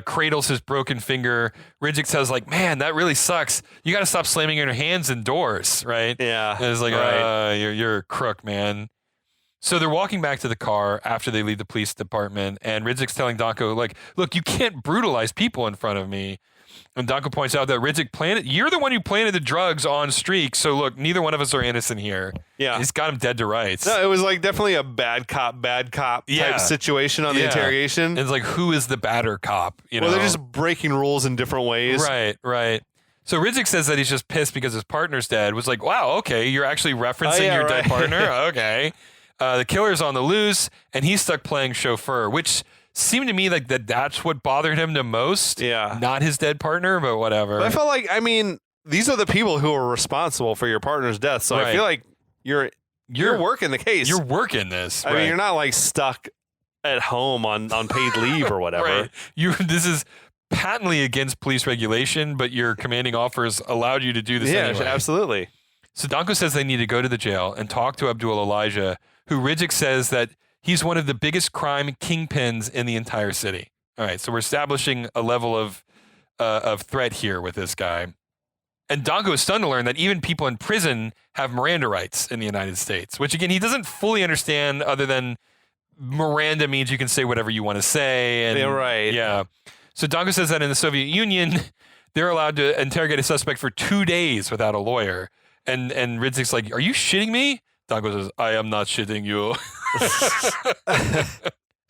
cradles his broken finger, Ridzik says man, that really sucks. You got to stop slamming your hands in doors, right? Yeah. And it's you're a crook, man. So they're walking back to the car after they leave the police department, and Ridzik's telling Danko, look, you can't brutalize people in front of me. And Danko points out that Ridzik you're the one who planted the drugs on Streak, so look, neither one of us are innocent here. Yeah. He's got him dead to rights. No, it was definitely a bad cop type situation on the interrogation. And it's who is the badder cop? Well, they're just breaking rules in different ways. Right. So Ridzik says that he's just pissed because his partner's dead. Was wow, okay, you're actually referencing your dead partner? Okay. The killer's on the loose, and he's stuck playing chauffeur, which seemed to me like that's what bothered him the most. Yeah. Not his dead partner, but whatever. But I felt like, I mean, these are the people who are responsible for your partner's death. So I Right. feel like you're working the case. You're working this. I mean, you're not like stuck at home on paid leave or whatever. Right. This is patently against police regulation, but your commanding officers allowed you to do this Yeah, anyway. absolutely. So Danko says they need to go to the jail and talk to Abdul Elijah, who Ridzik says that he's one of the biggest crime kingpins in the entire city. All right, so we're establishing a level of threat here with this guy. And Danko is stunned to learn that even people in prison have Miranda rights in the United States, which again, he doesn't fully understand other than Miranda means you can say whatever you want to say. And, Yeah, right. Yeah. So Danko says that in the Soviet Union, they're allowed to interrogate a suspect for 2 days without a lawyer. And Ridzik's like, are you shitting me? Danko says, I am not shitting you.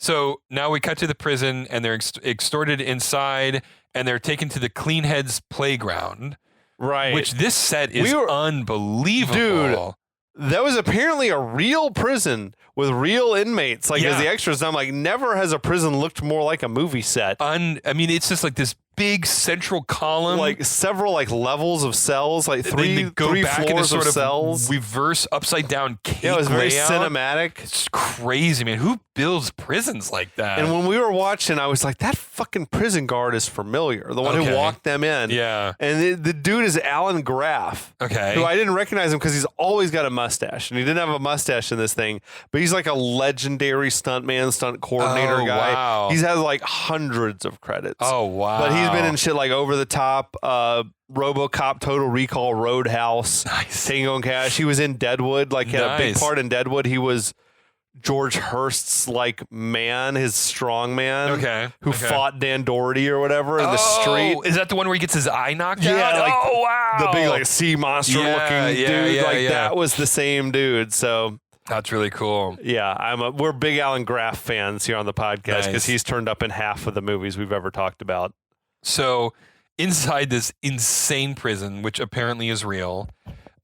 So now we cut to the prison, and they're extorted inside, and they're taken to the Cleanheads playground. Right. Which this set is We were- unbelievable. Dude. That was apparently a real prison with real inmates, like as Yeah. the extras. I'm like, never has a prison looked more like a movie set. I mean, it's just like this big central column. Like several like levels of cells, like They three go back in a floors sort of of cells. reverse upside down cake Yeah, it was very layout. cinematic. It's crazy, man. Who builds prisons like that? And when we were watching, I was like, that fucking prison guard is familiar. The one Okay. who walked them in. Yeah. And the dude is Alan Graff. Okay. Who I didn't recognize him because he's always got a mustache. And he didn't have a mustache in this thing. But he's like a legendary stuntman, stunt coordinator Oh, guy. wow. He's had like hundreds of credits. Oh, wow. But he's been in shit like Over the Top, RoboCop, Total Recall, Roadhouse, Nice. Tango and Cash. He was in Deadwood. Like, he had a big Nice. part in Deadwood. He was George Hurst's like man, his strong man. Okay, Who okay. fought Dan Doherty or whatever in the street. Is that the one where he gets his eye knocked Yeah, out? like oh, wow. The big like sea monster Yeah, looking yeah, dude. yeah, like yeah. that was the same dude. So That's really cool. yeah, we're big Alan Graff fans here on the podcast because Nice. he's turned up in half of the movies we've ever talked about. So inside this insane prison, which apparently is real,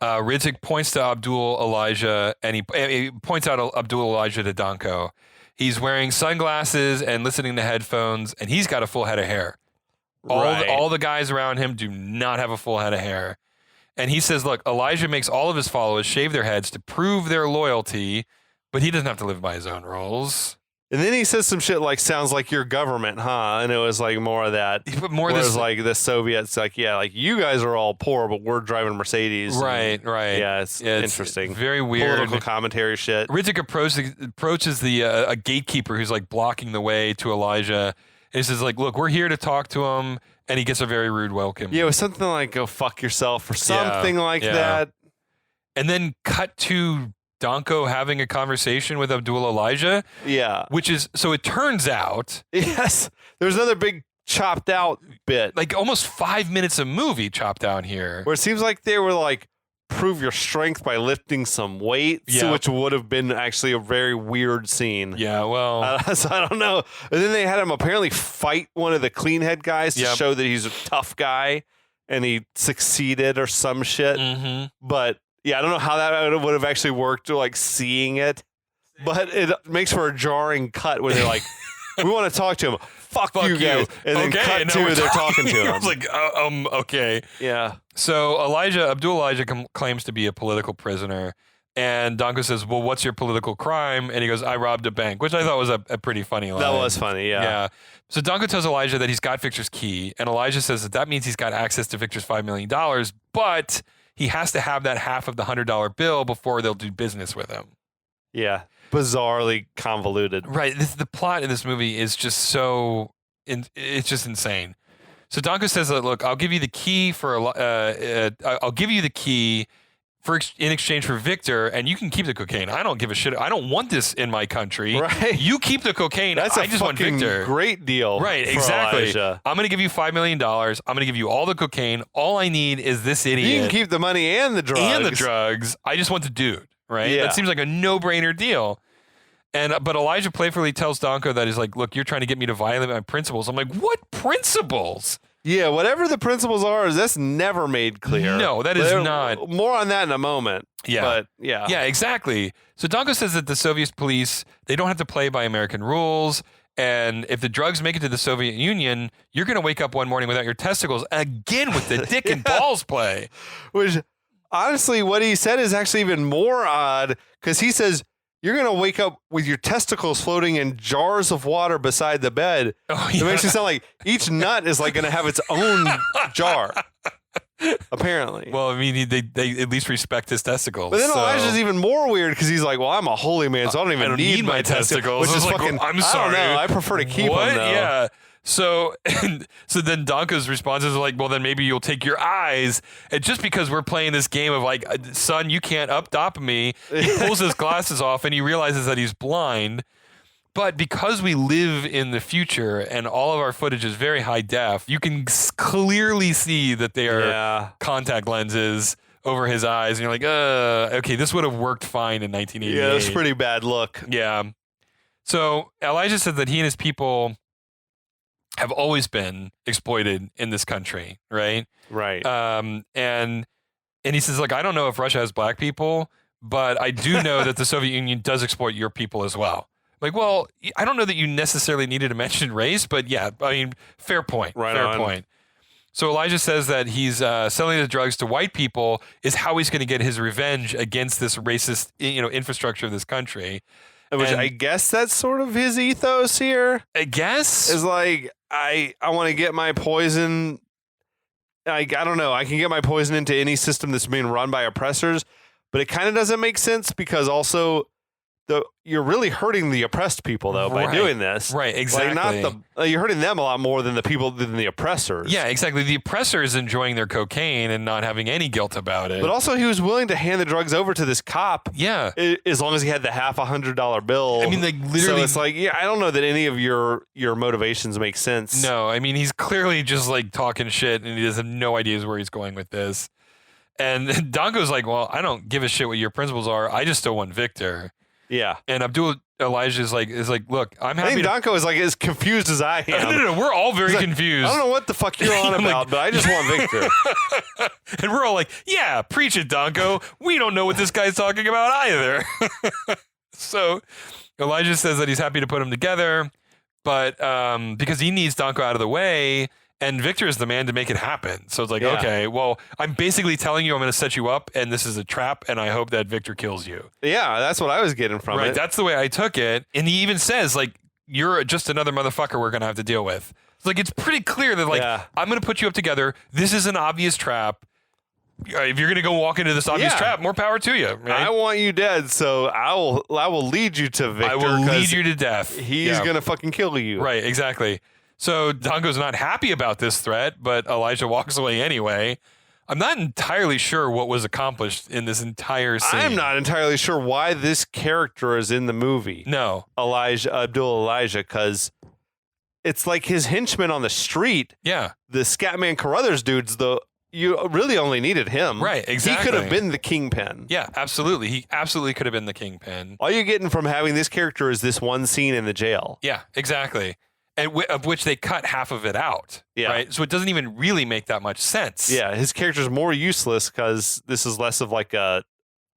Ridzik points to Abdul Elijah, and he points out Abdul Elijah to Danko. He's wearing sunglasses and listening to headphones, and he's got a full head of hair. Right. All the guys around him do not have a full head of hair. And he says, look, Elijah makes all of his followers shave their heads to prove their loyalty, but he doesn't have to live by his own rules. And then he says some shit like, sounds like your government, huh? And it was like more of that. But more Whereas this, like the Soviets, like, yeah, like you guys are all poor, but we're driving Mercedes. right. Yeah, it's interesting. Very weird. Political commentary shit. Ridzik approaches the a gatekeeper who's like blocking the way to Elijah. And he says, like, look, we're here to talk to him. And he gets a very rude welcome. Yeah, it was something like go fuck yourself or something like yeah. that. And then cut to Danko having a conversation with Abdul Elijah, Yeah. which is, so it turns out, Yes. There's another big chopped out bit like almost 5 minutes of movie chopped down here. where it seems like they were like, prove your strength by lifting some weights, Yeah. which would have been actually a very weird scene. Yeah, well, So I don't know. And then they had him apparently fight one of the Cleanhead guys to Yep. show that he's a tough guy, and he succeeded or some shit. mhm. But yeah, I don't know how that would have actually worked, like seeing it. But it makes for a jarring cut where they're like, "We want to talk to him. Fuck you guys," and then Okay, cut and now to we're they're talking to I him. was like, okay. Yeah, So Abdul Elijah claims to be a political prisoner. And Danko says, well, what's your political crime? And he goes, I robbed a bank, which I thought was a pretty funny line. that was funny. Yeah. So Danko tells Elijah that he's got Victor's key. And Elijah says that means he's got access to Victor's $5 million, but he has to have that half of the $100 bill before they'll do business with him. Yeah. Bizarrely convoluted. Right. The plot in this movie is just it's just insane. So Danko says that, look, I'll give you the key I'll give you the key in exchange for Victor, and you can keep the cocaine. I don't give a shit. I don't want this in my country. Right. You keep the cocaine. That's I a just want fucking Victor. great deal. Right, for exactly. Elijah. I'm going to give you $5 million. I'm going to give you all the cocaine. All I need is this idiot. You can keep the money and the drugs. And the drugs. I just want the dude, right? Yeah. That seems like a no-brainer deal. But Elijah playfully tells Danko that he's like, look, you're trying to get me to violate my principles. I'm like, what principles? Yeah, whatever the principles are, that's never made clear. No, that is not. More on that in a moment. Yeah. But yeah. Yeah, exactly. So Danko says that the Soviet police, they don't have to play by American rules. And if the drugs make it to the Soviet Union, you're going to wake up one morning without your testicles again with the dick and balls play. Which, honestly, what he said is actually even more odd because he says, you're going to wake up with your testicles floating in jars of water beside the bed. Oh, It yeah. makes it sound like each nut is like going to have its own jar, apparently. Well, I mean, they at least respect his testicles. But then so. Elijah's even more weird because he's like, well, I'm a holy man, so I don't even need my testicles. Which I is was like, fucking, I'm sorry. I don't know. I prefer to keep What? them, though. Yeah. So then Danko's responses are like, well, then maybe you'll take your eyes. And just because we're playing this game of like, son, you can't up-dop me, he pulls his glasses off and he realizes that he's blind. But because we live in the future and all of our footage is very high def, you can clearly see that they are Yeah. contact lenses over his eyes. And you're like, okay, this would have worked fine in 1988. Yeah, that's a pretty bad look. Yeah. So Elijah said that he and his people have always been exploited in this country, right? Right. And he says, like, I don't know if Russia has black people, but I do know that the Soviet Union does exploit your people as well. Like, well, I don't know that you necessarily needed to mention race, but yeah, I mean, fair point. Right fair on. point. So Elijah says that he's selling the drugs to white people is how he's going to get his revenge against this racist, infrastructure of this country. Which and- I guess that's sort of his ethos here. I guess. Is like, I want to get my poison. I don't know. I can get my poison into any system that's being run by oppressors, but it kind of doesn't make sense because also you're really hurting the oppressed people though by Right. doing this. Right, exactly. Like you're hurting them a lot more than the oppressors. Yeah, exactly. The oppressor is enjoying their cocaine and not having any guilt about it. But also, he was willing to hand the drugs over to this cop. yeah. As long as he had the half $100 bill. I mean, like, So literally- it's like, yeah, I don't know that any of your motivations make sense. No, I mean, he's clearly just like talking shit and he doesn't have no ideas where he's going with this. And Danko's like, well, I don't give a shit what your principles are. I just still want Victor. Yeah. And Elijah is like, look, I'm I happy think to. Danko is like as confused as I am. No, we're all very He's like, confused. I don't know what the fuck you're on I'm like- about, but I just want Victor. And we're all like, yeah, preach it, Danko. We don't know what this guy's talking about either. So Elijah says that he's happy to put them together, but because he needs Danko out of the way, and Victor is the man to make it happen. So it's like, Yeah. okay, well, I'm basically telling you I'm going to set you up, and this is a trap, and I hope that Victor kills you. Yeah, that's what I was getting from Right? it. That's the way I took it. And he even says, like, you're just another motherfucker we're going to have to deal with. It's like, it's pretty clear that, like, Yeah. I'm going to put you up together. This is an obvious trap. If you're going to go walk into this obvious Yeah. trap, more power to you. Right? I want you dead, so I will lead you to Victor. I will 'cause lead you to death. He's Yeah. gonna fucking kill you. Right, exactly. So Dango's not happy about this threat, but Elijah walks away anyway. I'm not entirely sure what was accomplished in this entire scene. I'm not entirely sure why this character is in the movie, No. Abdul Elijah, because it's like his henchman on the street, Yeah. the Scatman Carruthers dudes. You really only needed him. Right, exactly. He could have been the kingpin. Yeah, absolutely. He absolutely could have been the kingpin. All you're getting from having this character is this one scene in the jail. Yeah, exactly. And of which they cut half of it out. Yeah. Right. So it doesn't even really make that much sense. Yeah, his character's more useless because this is less of like a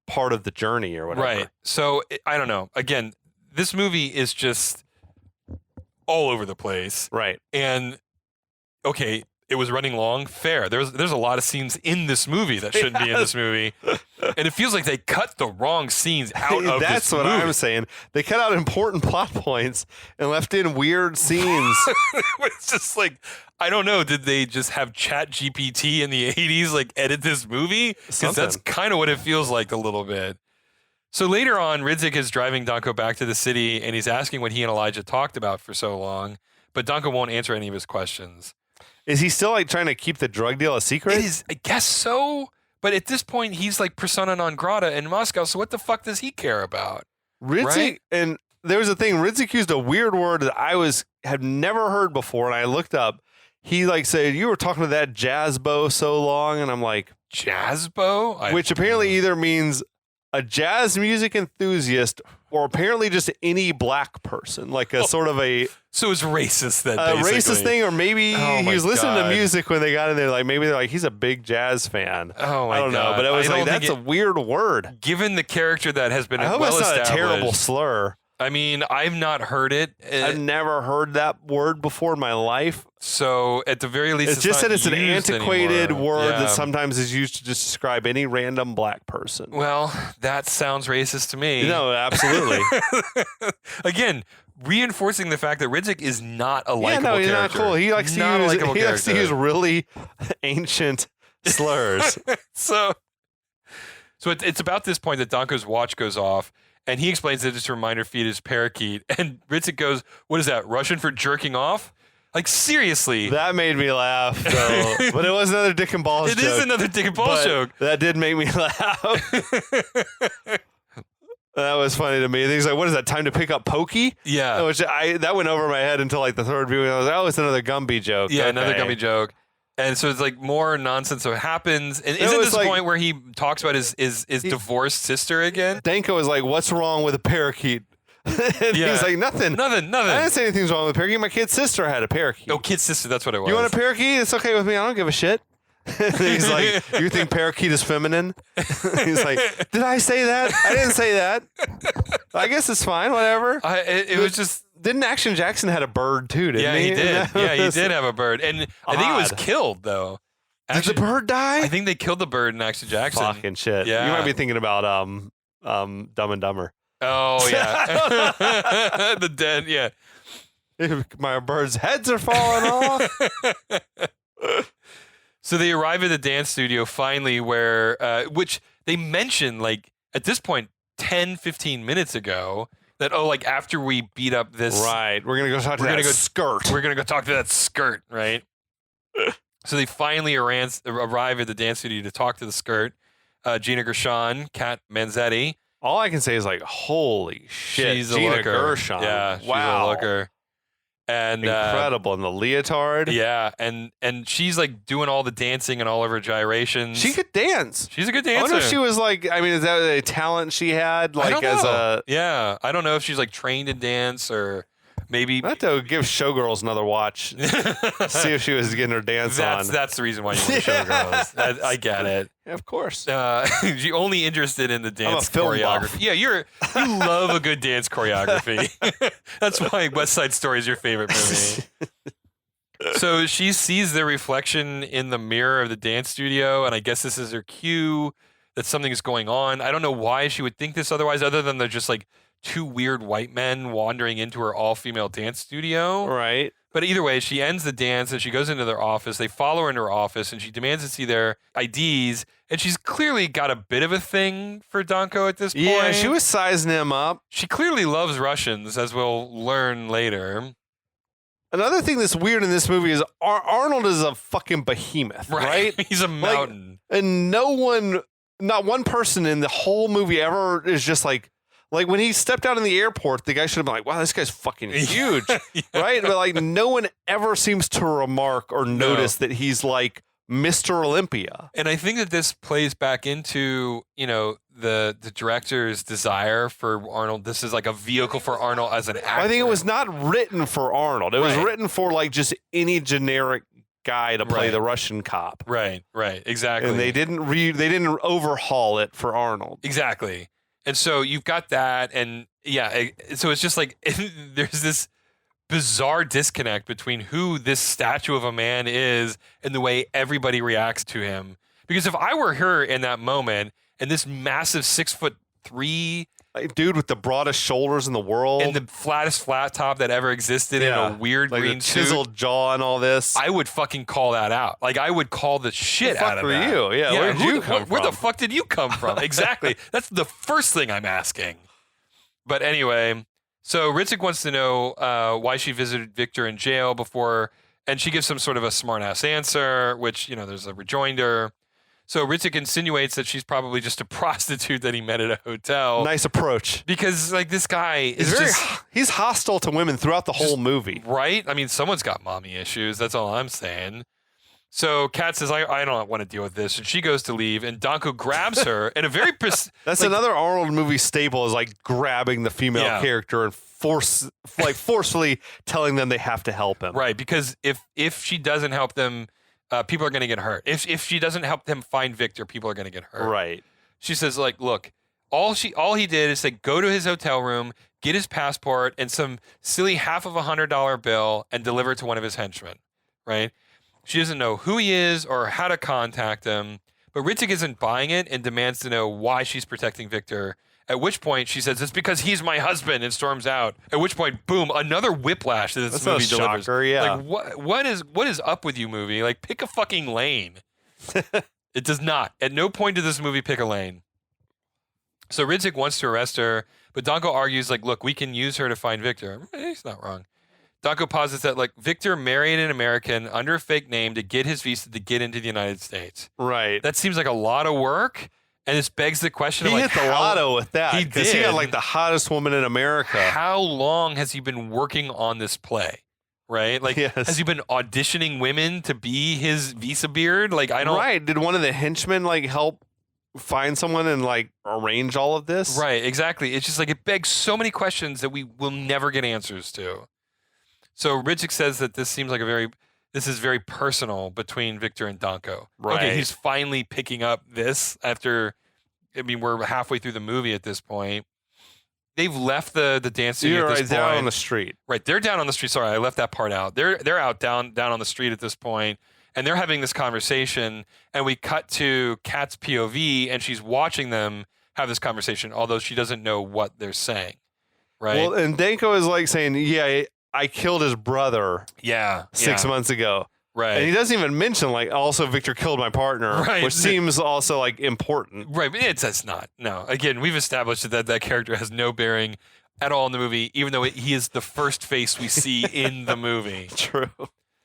part of the journey or whatever. Right. So I don't know. Again, this movie is just all over the place. Right. And okay, it was running long. Fair. There's a lot of scenes in this movie that shouldn't be in this movie, and it feels like they cut the wrong scenes out of That's this what movie. I'm saying. They cut out important plot points and left in weird scenes. It's just like, I don't know. Did they just have Chat GPT in the 80s like edit this movie? Because that's Something. kind of what it feels like a little bit. So later on, Ridzik is driving Danko back to the city, and he's asking what he and Elijah talked about for so long, but Danko won't answer any of his questions. Is he still like trying to keep the drug deal a secret? It is, I guess so. But at this point, he's like persona non grata in Moscow. So what the fuck does he care about? Ridzik, right? and there was a thing. Ridzik used a weird word that had never heard before, and I looked up. He like said, "You were talking to that jazzbo so long," and I'm like, Jazzbo? which apparently either means a jazz music enthusiast or apparently just any black person, like a sort of a So it's racist then, a basically. racist thing, or maybe Oh he my was listening to God. music when they got in there. Like maybe they're like, he's a big jazz fan. Oh my I don't know, God. but it was I like don't think that's a weird word. Given the character that has been I hope well it's not a established. terrible slur. I mean, I've not heard it. I've never heard that word before in my life. So at the very least, It's just not that it's an used antiquated anymore. word Yeah. that sometimes is used to just describe any random black person. Well, that sounds racist to me. No, absolutely. Again, reinforcing the fact that Ridzik is not a likable Yeah, no, he's not character. cool. He likes Not a to use likable he likes to character. use really ancient slurs. So it's about this point that Danko's watch goes off, and he explains that it's a reminder to feed his parakeet. And Ritzik goes, "What is that? Russian for jerking off?" Like, seriously. That made me laugh, though. But it was another dick and balls It joke. is another dick and balls but joke. That did make me laugh. That was funny to me. And he's like, "What is that? Time to pick up Pokey?" Yeah. Which that went over my head until like the third viewing. I was like, "Oh, it's another Gumby joke." Yeah, another Okay. Gumby joke. And so it's like more nonsense so it happens. And It isn't was this like- point where he talks about his divorced sister again? Danko was like, "What's wrong with a parakeet?" And Yeah. he's like, "Nothing. Nothing. I didn't say anything's wrong with a parakeet. My kid's sister had a parakeet. Oh, kid sister, that's what it was. You want a parakeet? It's okay with me. I don't give a shit." And he's like, "You think parakeet is feminine?" He's like, "Did I say that? I didn't say that. I guess it's fine. Whatever." It was just... Didn't Action Jackson had a bird too? Didn't Yeah, he? he did. And that Yeah, he was did have a bird. And I think it was odd. killed, though. Did the bird die? I think they killed the bird in Action Jackson. Fucking shit. Yeah. You might be thinking about Dumb and Dumber. Oh, yeah. The dead, yeah. My birds' heads are falling off. So they arrive at the dance studio finally where, which they mentioned, like, at this point, 10, 15 minutes ago, that, like, after we beat up this... Right. We're gonna go talk to We're that gonna go- skirt. We're going to go talk to that skirt, right? So they finally arrive at the dance studio to talk to the skirt. Gina Gershon, Kat Manzetti. All I can say is like, holy shit, She's a Gina looker. Gershon. Yeah, she's wow, a looker. And incredible in the leotard. yeah, and she's like doing all the dancing and all of her gyrations. She could dance. She's a good I dancer. wonder if she was like. I mean, is that a talent she had? I Like don't as know. a. Yeah, I don't know if she's like trained in dance or maybe. I have to give Showgirls another watch. See if she was getting her dance on. That's the reason why you want to show girls. I get it. Yeah, of course. You're only interested in the dance film choreography. buff. Yeah, you love a good dance choreography. That's why West Side Story is your favorite movie. So she sees the reflection in the mirror of the dance studio, and I guess this is her cue that something is going on. I don't know why she would think this otherwise, other than they're just like two weird white men wandering into her all-female dance studio. Right. But either way, she ends the dance and she goes into their office. They follow her into her office and she demands to see their IDs. And she's clearly got a bit of a thing for Danko at this point. Yeah, she was sizing him up. She clearly loves Russians, as we'll learn later. Another thing that's weird in this movie is Arnold is a fucking behemoth, right? He's a mountain. And not one person in the whole movie ever is just like when he stepped out in the airport, the guy should have been like, "Wow, this guy's fucking huge," Yeah. right? But like, no one ever seems to remark or notice that he's like Mr. Olympia. And I think that this plays back into, the director's desire for Arnold. This is like a vehicle for Arnold as an actor. I think it was not written for Arnold. It was Right. written for like just any generic guy to play Right. the Russian cop. Right, exactly. And they didn't overhaul it for Arnold. Exactly. And so you've got that, and so it's just like there's this bizarre disconnect between who this statue of a man is and the way everybody reacts to him. Because if I were her in that moment, and this massive 6'3" Like, dude with the broadest shoulders in the world, and the flattest flat top that ever existed in a weird like green the suit, chiseled jaw and all this. I would fucking call that out. Like, I would call the shit The fuck out of were that. you? Yeah, where did you come Where the from? fuck did you come from? Exactly. That's the first thing I'm asking. But anyway, so Ritzik wants to know why she visited Victor in jail before, and she gives some sort of a smart-ass answer, which, there's a rejoinder. So Ritzik insinuates that she's probably just a prostitute that he met at a hotel. Nice approach. Because, like, this guy is He's hostile to women throughout the whole movie. right? I mean, someone's got mommy issues. That's all I'm saying. So Kat says, I don't want to deal with this. And she goes to leave, and Danko grabs her in a very... That's another Arnold movie staple, is like grabbing the female character and forcefully telling them they have to help him. Right, because if she doesn't help them, people are going to get hurt. If she doesn't help them find Victor, people are going to get hurt. Right. She says, like, look, all he did is like go to his hotel room, get his passport and some silly $50 bill and deliver it to one of his henchmen, right? She doesn't know who he is or how to contact him, but Ritzik isn't buying it and demands to know why she's protecting Victor. At which point she says, it's because he's my husband, and storms out. At which point, boom, another whiplash that this movie delivers. Shocker, yeah. Like, what is up with you, movie? Like, pick a fucking lane. It does not. At no point did this movie pick a lane. So Ritzik wants to arrest her, but Danko argues, like, look, we can use her to find Victor. He's not wrong. Danko posits that, like, Victor married an American under a fake name to get his visa to get into the United States. Right. That seems like a lot of work, and this begs the question of, like, he hit the lotto with that. He did. He had, like, the hottest woman in America. How long has he been working on this play? Right? Like, has he been auditioning women to be his visa beard? Like, I don't... Right. Did one of the henchmen, like, help find someone and, like, arrange all of this? Right, exactly. It's just, like, it begs so many questions that we will never get answers to. So Ritzik says that this seems like this is very personal between Victor and Danko. Right. Okay, he's finally picking up this after, I mean, we're halfway through the movie at this point. They've left the dance studio at this point. They're out on the street. Right, they're down on the street. Sorry, I left that part out. They're out down on the street at this point, and they're having this conversation, and we cut to Kat's POV, and she's watching them have this conversation, although she doesn't know what they're saying. Right? Well, and Danko is like saying, yeah, I killed his brother 6 months ago. Right. And he doesn't even mention, like, also Victor killed my partner, which seems also, like, important. Right, but it's not. No. Again, we've established that character has no bearing at all in the movie, even though he is the first face we see in the movie. True.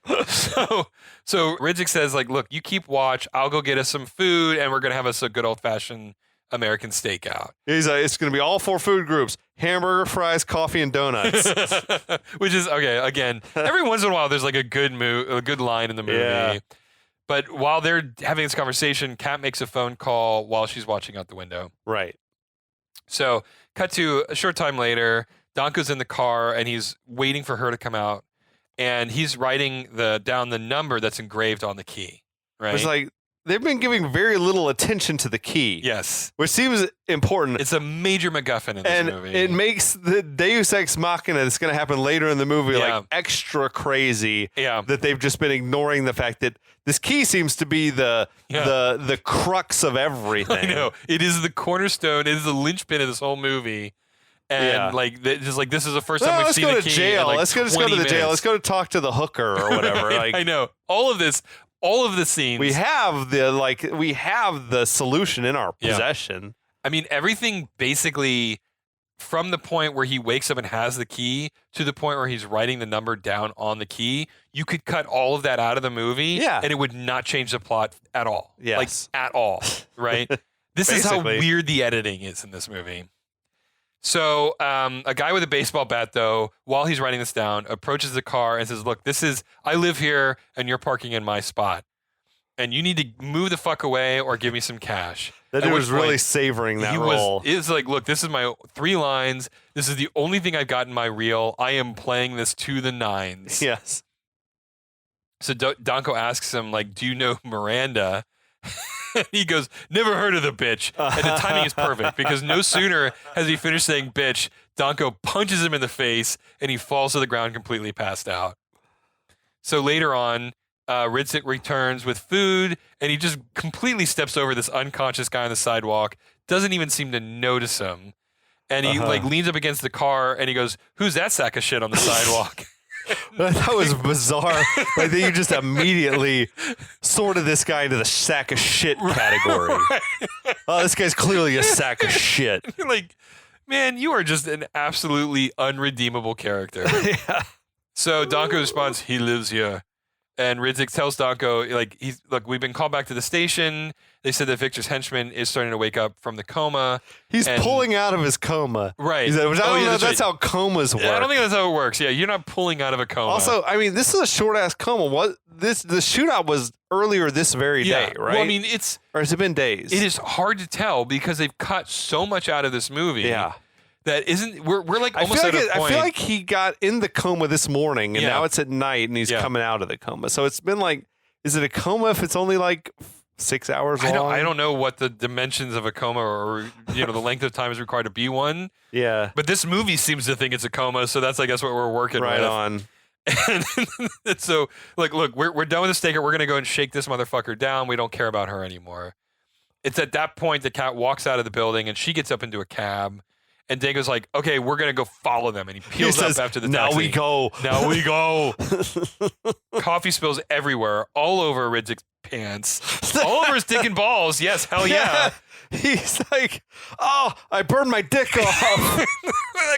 So Ritzik says, like, look, you keep watch. I'll go get us some food, and we're going to have us a good old-fashioned American stakeout. He's like, it's going to be all 4 food groups: hamburger, fries, coffee, and donuts. Which is, okay, again, every once in a while there's like a good line in the movie. Yeah. But while they're having this conversation, Kat makes a phone call while she's watching out the window. Right. So cut to a short time later, Danko's in the car and he's waiting for her to come out, and he's writing down the number that's engraved on the key. Right. It's like, they've been giving very little attention to the key. Yes. Which seems important. It's a major MacGuffin in this movie. It makes the Deus Ex Machina that's going to happen later in the movie like extra crazy. Yeah. That they've just been ignoring the fact that this key seems to be the crux of everything. I know. It is the cornerstone. It is the linchpin of this whole movie. And just like this is the first time we've seen a key. Let's go to jail. Let's just go to the jail. Let's go to talk to the hooker or whatever. Right, I know. All of the scenes. We have the solution in our possession. I mean, everything basically from the point where he wakes up and has the key to the point where he's writing the number down on the key, you could cut all of that out of the movie and it would not change the plot at all. Yes. Like, at all, right? This is how weird the editing is in this movie. So a guy with a baseball bat, though, while he's writing this down, approaches the car and says, look, I live here and you're parking in my spot. And you need to move the fuck away or give me some cash. That dude was really savoring that role. It's like, look, this is my 3 lines. This is the only thing I've got in my reel. I am playing this to the nines. Yes. So Danko asks him, like, do you know Miranda? He goes, never heard of the bitch. And the timing is perfect because no sooner has he finished saying bitch, Danko punches him in the face and he falls to the ground completely passed out. So later on, Ritzik returns with food and he just completely steps over this unconscious guy on the sidewalk, doesn't even seem to notice him. And he like leans up against the car and he goes, who's that sack of shit on the sidewalk? That was bizarre. Like that you just immediately sorted this guy into the sack of shit category. Right. Oh, this guy's clearly a sack of shit. You're like, man, you are just an absolutely unredeemable character. Yeah. So Danko responds, he lives here. And Ritzik tells Danko, like, look, we've been called back to the station. They said that Victor's henchman is starting to wake up from the coma. He's pulling out of his coma. Right. I don't know that's how comas work. I don't think that's how it works. Yeah, you're not pulling out of a coma. Also, I mean, this is a short-ass coma. What? the shootout was earlier this very day, right? Well, I mean, or has it been days? it is hard to tell because they've cut so much out of this movie. Yeah. That isn't. We're like I almost feel at like a point. I feel like he got in the coma this morning, and Yeah. now it's at night, and he's Yeah. coming out of the coma. So it's been like, is it a coma if it's only like 6 hours long? I don't know what the dimensions of a coma or the length of time is required to be one. Yeah. But this movie seems to think it's a coma, so that's I guess what we're working Right with. on. And so, look, we're done with the staker. We're gonna go and shake this motherfucker down. We don't care about her anymore. It's at that point the cat walks out of the building and she gets up into a cab, and Dago's like, "Okay, we're gonna go follow them." And he peels says, up after the "Now taxi. we go." Now we go. Coffee spills everywhere, all over Ridzik's pants, all over his dick and balls. Yes, hell yeah. He's like, "Oh, I burned my dick off."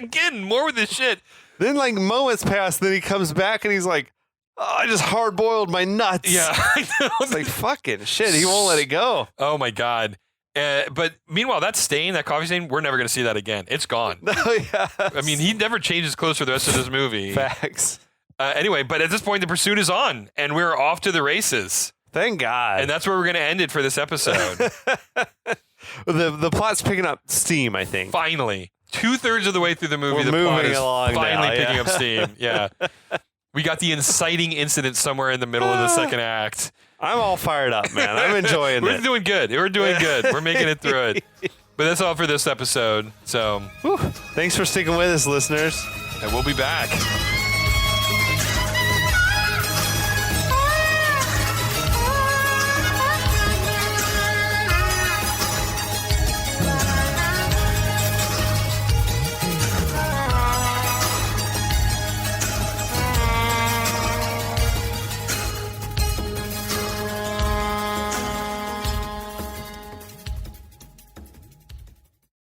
Again, more with this shit. Then like moments pass, then he comes back and he's like, "Oh, I just hard boiled my nuts." Yeah, I know. It's like fucking shit. He won't let it go. Oh my god. But meanwhile, that stain, that coffee stain, we're never going to see that again. It's gone. Yeah. I mean, he never changes clothes for the rest of this movie. Facts. Anyway, but at this point, the pursuit is on, and we're off to the races. Thank God. And that's where we're going to end it for this episode. the plot's picking up steam, I think. Finally. 2/3 of the way through the movie, We're the plot moving is along finally now, picking yeah. up steam. Yeah. We got the inciting incident somewhere in the middle of the second act. I'm all fired up, man. I'm enjoying We're it. doing good. We're doing good. We're making it through it. But that's all for this episode. So, Whew. Thanks for sticking with us, listeners. and we'll be back.